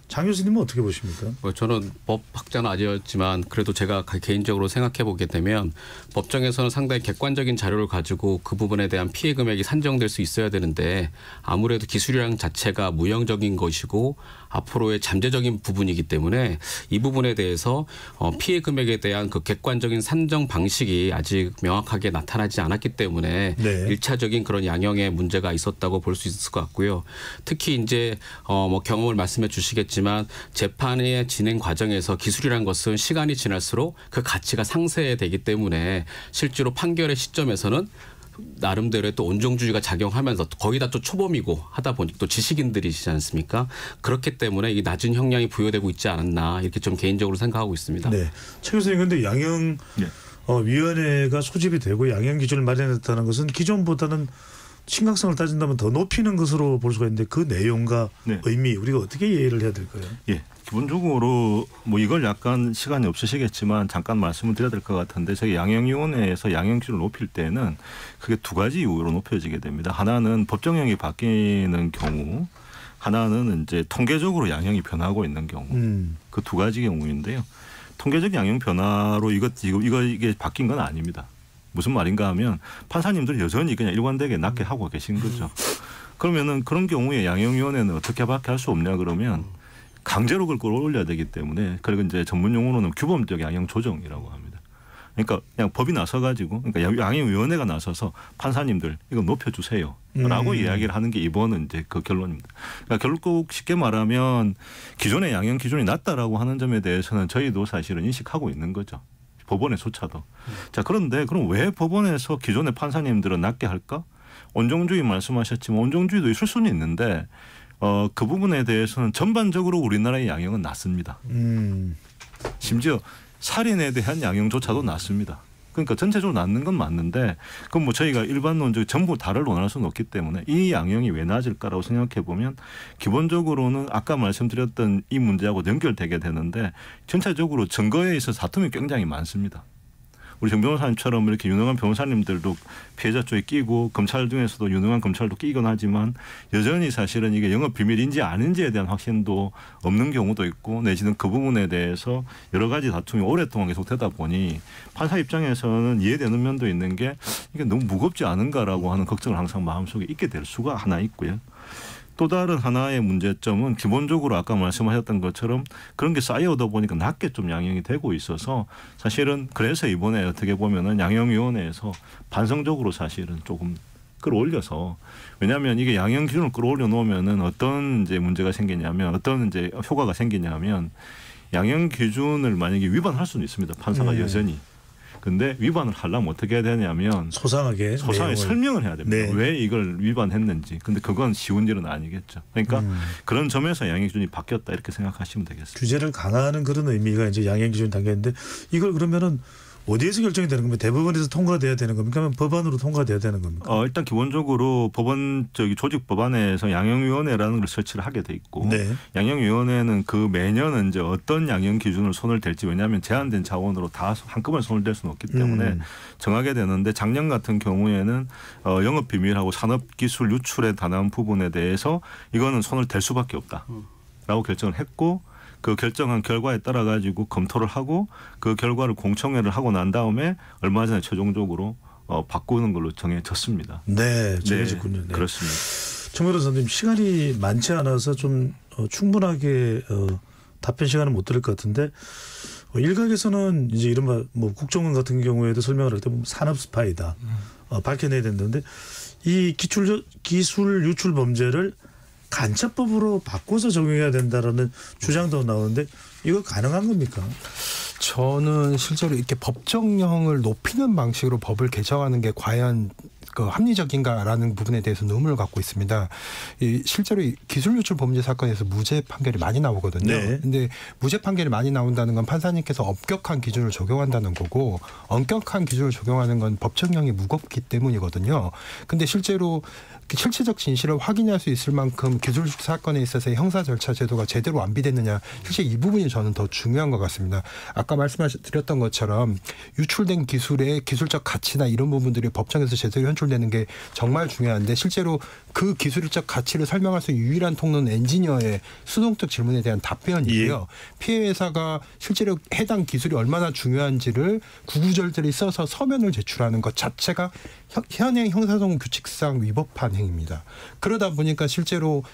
Speaker 2: 장 교수님은 어떻게 보십니까?
Speaker 8: 저는 법 학자는 아니었지만 그래도 제가 개인적으로 생각해 보게 되면 법정에서는 상당히 객관적인 자료를 가지고 그 부분에 대한 피해 금액이 산정될 수 있어야 되는데 아무래도 기술이랑 자체가 무형적인 것이고 앞으로의 잠재적인 부분이기 때문에 이 부분에 대해서 피해 금액에 대한 그 객관적인 산정 방식이 아직 명확하게 나타나지 않았기 때문에
Speaker 2: 네.
Speaker 8: 1차적인 그런 양형에 문제가 있었다고 볼 수 있을 것 같고요. 특히 이제 뭐 경험을 말씀해 주시겠지만 재판의 진행 과정에서 기술이란 것은 시간이 지날수록 그 가치가 상쇄되기 때문에 실제로 판결의 시점에서는 나름대로의 또 온정주의가 작용하면서 거의 다 또 초범이고 하다 보니 또 지식인들이시지 않습니까? 그렇기 때문에 이 낮은 형량이 부여되고 있지 않았나 이렇게 좀 개인적으로 생각하고 있습니다.
Speaker 2: 네, 최 교수님 근데 양형 위원회가 소집이 되고 양형 기준을 마련했다는 것은 기존보다는 심각성을 따진다면 더 높이는 것으로 볼 수가 있는데 그 내용과 의미 우리가 어떻게 이해를 해야 될까요?
Speaker 10: 예. 기본적으로 뭐 이걸 약간 시간이 없으시겠지만 잠깐 말씀을 드려야 될 것 같은데 저희 양형위원회에서 양형 기준을 높일 때는 그게 두 가지 이유로 높여지게 됩니다. 하나는 법정형이 바뀌는 경우, 하나는 이제 통계적으로 양형이 변하고 있는 경우. 그 두 가지 경우인데요. 통계적 양형 변화로 이게 바뀐 건 아닙니다. 무슨 말인가 하면 판사님들 여전히 그냥 일관되게 낮게 하고 계신 거죠. 그러면은 그런 경우에 양형위원회는 어떻게밖에 할 수 없냐 그러면 강제로 그걸 끌어올려야 되기 때문에 그리고 이제 전문 용어로는 규범적 양형 조정이라고 합니다. 그러니까 그냥 법이 나서가지고 그러니까 양형위원회가 나서서 판사님들 이거 높여주세요라고 이야기를 하는 게 이번은 이제 그 결론입니다. 그러니까 결국 쉽게 말하면 기존의 양형 기준이 낮다라고 하는 점에 대해서는 저희도 사실은 인식하고 있는 거죠. 법원에조차도. 자, 그런데 그럼 왜 법원에서 기존의 판사님들은 낮게 할까? 온정주의 말씀하셨지만 온정주의도 있을 수는 있는데 그 부분에 대해서는 전반적으로 우리나라의 양형은 낮습니다. 심지어 살인에 대한 양형조차도 낮습니다. 그러니까 전체적으로 낮는 건 맞는데 그럼 뭐 저희가 일반론적으로 전부 다를 논할 수는 없기 때문에 이 양형이 왜 낮을까라고 생각해 보면 기본적으로는 아까 말씀드렸던 이 문제하고 연결되게 되는데 전체적으로 증거에 있어서 다툼이 굉장히 많습니다. 우리 정 변호사님처럼 이렇게 유능한 변호사님들도 피해자 쪽에 끼고 검찰 중에서도 유능한 검찰도 끼곤 하지만 여전히 사실은 이게 영업 비밀인지 아닌지에 대한 확신도 없는 경우도 있고 내지는 그 부분에 대해서 여러 가지 다툼이 오랫동안 계속되다 보니 판사 입장에서는 이해되는 면도 있는 게 이게 너무 무겁지 않은가라고 하는 걱정을 항상 마음속에 있게 될 수가 하나 있고요. 또 다른 하나의 문제점은 기본적으로 아까 말씀하셨던 것처럼 그런 게 쌓여오다 보니까 낮게 좀 양형이 되고 있어서 사실은 그래서 이번에 어떻게 보면은 양형위원회에서 반성적으로 사실은 조금 끌어올려서 왜냐하면 이게 양형 기준을 끌어올려 놓으면은 어떤 이제 문제가 생기냐면 어떤 이제 효과가 생기냐면 양형 기준을 만약에 위반할 수는 있습니다. 판사가 여전히. 근데 위반을 하려면 어떻게 해야 되냐면 소상하게 설명을 해야 됩니다. 네. 왜 이걸 위반했는지. 근데 그건 쉬운 일은 아니겠죠. 그러니까 그런 점에서 양형 기준이 바뀌었다 이렇게 생각하시면 되겠습니다.
Speaker 2: 규제를 강화하는 그런 의미가 이제 양형 기준 단계인데 이걸 그러면은 어디에서 결정이 되는 겁니까? 대법원에서 통과돼야 되는 겁니까? 아니면 법안으로 통과돼야 되는 겁니까?
Speaker 10: 일단 기본적으로 법원 조직 법안에서 양형위원회라는 걸 설치를 하게 돼 있고 양형위원회는 그 매년 이제 어떤 양형 기준을 손을 댈지 왜냐하면 제한된 자원으로 다 한꺼번에 손을 댈 수는 없기 때문에 정하게 되는데 작년 같은 경우에는 영업 비밀하고 산업기술 유출에 관한 부분에 대해서 이거는 손을 댈 수밖에 없다라고 결정을 했고. 그 결정한 결과에 따라 가지고 검토를 하고 그 결과를 공청회를 하고 난 다음에 얼마 전에 최종적으로 바꾸는 걸로 정해졌습니다.
Speaker 2: 네, 정해졌군요. 네.
Speaker 10: 그렇습니다.
Speaker 2: 정 변호사님 시간이 많지 않아서 좀 충분하게 답변 시간을 못 드릴 것 같은데 일각에서는 이제 이른바 뭐 국정원 같은 경우에도 설명을 할 때 산업 스파이다 밝혀내야 된다는데 이 기술 유출 범죄를 간첩법으로 바꿔서 적용해야 된다라는 주장도 나오는데 이거 가능한 겁니까?
Speaker 9: 저는 실제로 이렇게 법정형을 높이는 방식으로 법을 개정하는 게 과연 그 합리적인가라는 부분에 대해서 의문을 갖고 있습니다. 실제로 기술 유출 범죄 사건에서 무죄 판결이 많이 나오거든요. 근데 무죄 판결이 많이 나온다는 건 판사님께서 엄격한 기준을 적용한다는 거고 엄격한 기준을 적용하는 건 법정형이 무겁기 때문이거든요. 근데 실제로 실체적 진실을 확인할 수 있을 만큼 기술 유출 사건에 있어서 형사 절차 제도가 제대로 완비됐느냐, 실제 이 부분이 저는 더 중요한 것 같습니다. 아까 말씀드렸던 것처럼 유출된 기술의 기술적 가치나 이런 부분들이 법정에서 제대로 현출되는 게 정말 중요한데, 실제로 그 기술적 가치를 설명할 수 있는 유일한 통로는 엔지니어의 수동적 질문에 대한 답변이고요. 피해 회사가 실제로 해당 기술이 얼마나 중요한지를 구구절절히 써서 서면을 제출하는 것 자체가 현행 형사소송 규칙상 위법한 행위입니다. 그러다 보니까 실제로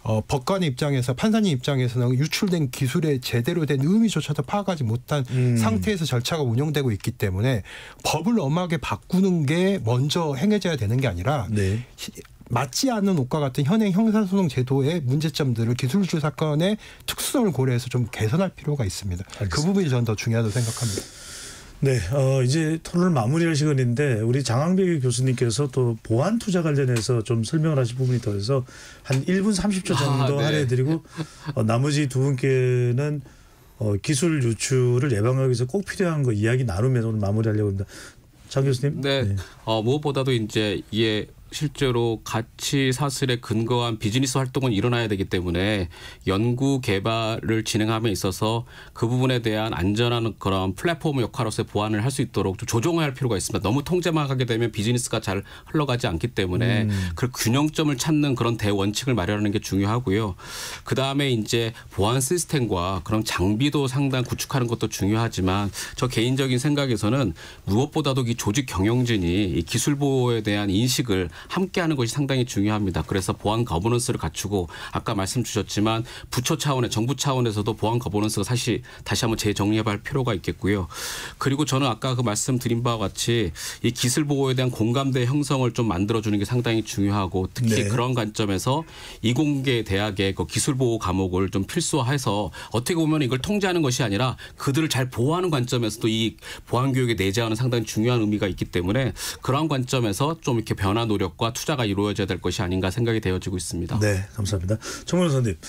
Speaker 9: 법관의 입장에서, 판사님 입장에서는 유출된 기술의 제대로 된 의미조차도 파악하지 못한 상태에서 절차가 운영되고 있기 때문에 법을 엄하게 바꾸는 게 먼저 행해져야 되는 게 아니라 맞지 않는 것과 같은 현행 형사소송 제도의 문제점들을 기술 유출 사건의 특수성을 고려해서 좀 개선할 필요가 있습니다. 알겠습니다. 그 부분이 저는 더 중요하다고 생각합니다.
Speaker 2: 네, 이제 토론을 마무리할 시간인데 우리 장항배 교수님께서 또 보안 투자 관련해서 좀 설명을 하실 부분이 더 있어서 한 1분 30초 정도 할애해드리고 나머지 두 분께는 기술 유출을 예방하기 위해서 꼭 필요한 거 이야기 나누면서 오늘 마무리하려고 합니다. 장 교수님.
Speaker 8: 네, 무엇보다도 이제 이게 실제로 가치 사슬에 근거한 비즈니스 활동은 일어나야 되기 때문에 연구 개발을 진행함에 있어서 그 부분에 대한 안전한 그런 플랫폼 역할로서의 보완을 할 수 있도록 좀 조정해야 할 필요가 있습니다. 너무 통제만 하게 되면 비즈니스가 잘 흘러가지 않기 때문에 그 균형점을 찾는 그런 대원칙을 마련하는 게 중요하고요. 그다음에 이제 보안 시스템과 그런 장비도 상당히 구축하는 것도 중요하지만 저 개인적인 생각에서는 무엇보다도 이 조직 경영진이 이 기술 보호에 대한 인식을 함께하는 것이 상당히 중요합니다. 그래서 보안 거버넌스를 갖추고 아까 말씀 주셨지만 부처 차원의 정부 차원에서도 보안 거버넌스가 사실 다시 한번 재정리해봐야 할 필요가 있겠고요. 그리고 저는 아까 그 말씀드린 바와 같이 이 기술 보호에 대한 공감대 형성을 좀 만들어주는 게 상당히 중요하고 특히 그런 관점에서 이공계 대학의 그 기술 보호 과목을 좀 필수화해서 어떻게 보면 이걸 통제하는 것이 아니라 그들을 잘 보호하는 관점에서도 이 보안 교육에 내재하는 상당히 중요한 의미가 있기 때문에 그러한 관점에서 좀 이렇게 변화 노력 과 투자가 이루어져야 될 것이 아닌가 생각이 되어지고 있습니다. 네,
Speaker 2: 감사합니다. 정원 선생님,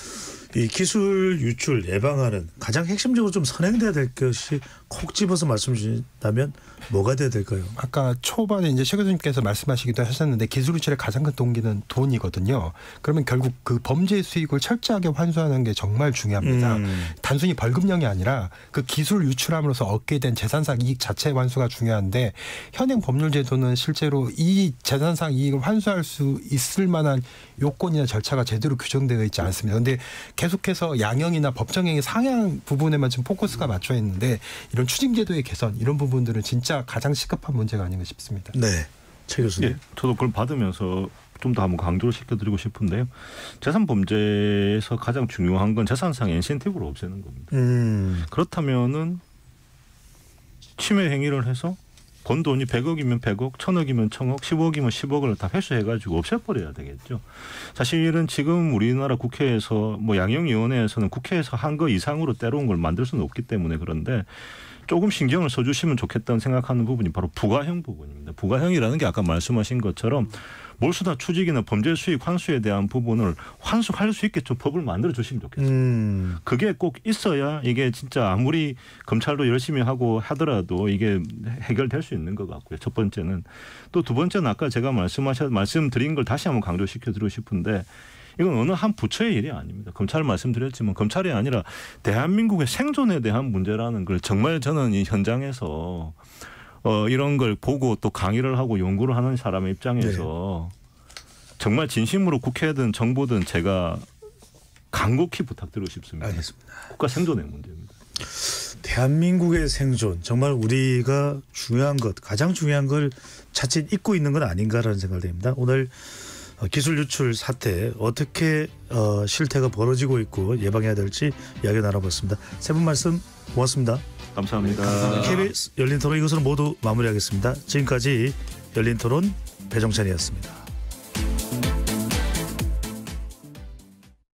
Speaker 2: 이 기술 유출 예방하는 가장 핵심적으로 좀 선행돼야 될 것이 콕 집어서 말씀 주신다면 뭐가 돼야 될까요?
Speaker 9: 아까 초반에 이제 최 교수님께서 말씀하시기도 하셨는데 기술 유출의 가장 큰 동기는 돈이거든요. 그러면 결국 그 범죄 수익을 철저하게 환수하는 게 정말 중요합니다. 단순히 벌금형이 아니라 그 기술 유출함으로써 얻게 된 재산상 이익 자체 환수가 중요한데 현행 법률 제도는 실제로 이 재산상 이익을 환수할 수 있을 만한 요건이나 절차가 제대로 규정되어 있지 않습니다. 그런데 계속해서 양형이나 법정형의 상향 부분에만 지금 포커스가 맞춰 있는데 이런 추징제도의 개선 이런 부분들은 진짜 가장 시급한 문제가 아닌가 싶습니다.
Speaker 2: 네, 최 교수님.
Speaker 10: 네, 저도 그걸 받으면서 좀 더 한번 강조를 시켜드리고 싶은데요. 재산 범죄에서 가장 중요한 건 재산상의 인센티브를 없애는 겁니다. 그렇다면은 침해 행위를 해서 번 돈이 100억이면 100억, 1000억이면 1000억, 10억이면 10억을 다 회수해가지고 없애버려야 되겠죠. 사실은 지금 우리나라 국회에서 뭐 양형위원회에서는 국회에서 한 거 이상으로 때로운 걸 만들 수는 없기 때문에 그런데 조금 신경을 써주시면 좋겠다는 생각하는 부분이 바로 부가형 부분입니다. 부가형이라는 게 아까 말씀하신 것처럼 몰수나 추징이나 범죄 수익 환수에 대한 부분을 환수할 수 있게 좀 법을 만들어 주시면 좋겠습니다. 그게 꼭 있어야 이게 진짜 아무리 검찰도 열심히 하고 하더라도 이게 해결될 수 있는 것 같고요. 첫 번째는. 또 두 번째는 아까 제가 말씀드린 걸 다시 한번 강조시켜 드리고 싶은데 이건 어느 한 부처의 일이 아닙니다. 검찰을 말씀드렸지만 검찰이 아니라 대한민국의 생존에 대한 문제라는 걸 정말 저는 이 현장에서 이런 걸 보고 또 강의를 하고 연구를 하는 사람의 입장에서 정말 진심으로 국회든 정부든 제가 간곡히 부탁드리고 싶습니다.
Speaker 2: 알겠습니다.
Speaker 10: 국가 생존의 문제입니다.
Speaker 2: 대한민국의 생존 정말 우리가 중요한 것 가장 중요한 걸 자칫 잊고 있는 건 아닌가라는 생각이 듭니다. 오늘 기술 유출 사태 어떻게 실태가 벌어지고 있고 예방해야 될지 이야기 나눠봤습니다. 세 분 말씀 고맙습니다.
Speaker 10: 감사합니다.
Speaker 2: KBS 열린 토론 이것으로 모두 마무리하겠습니다. 지금까지 열린 토론 배정찬이었습니다.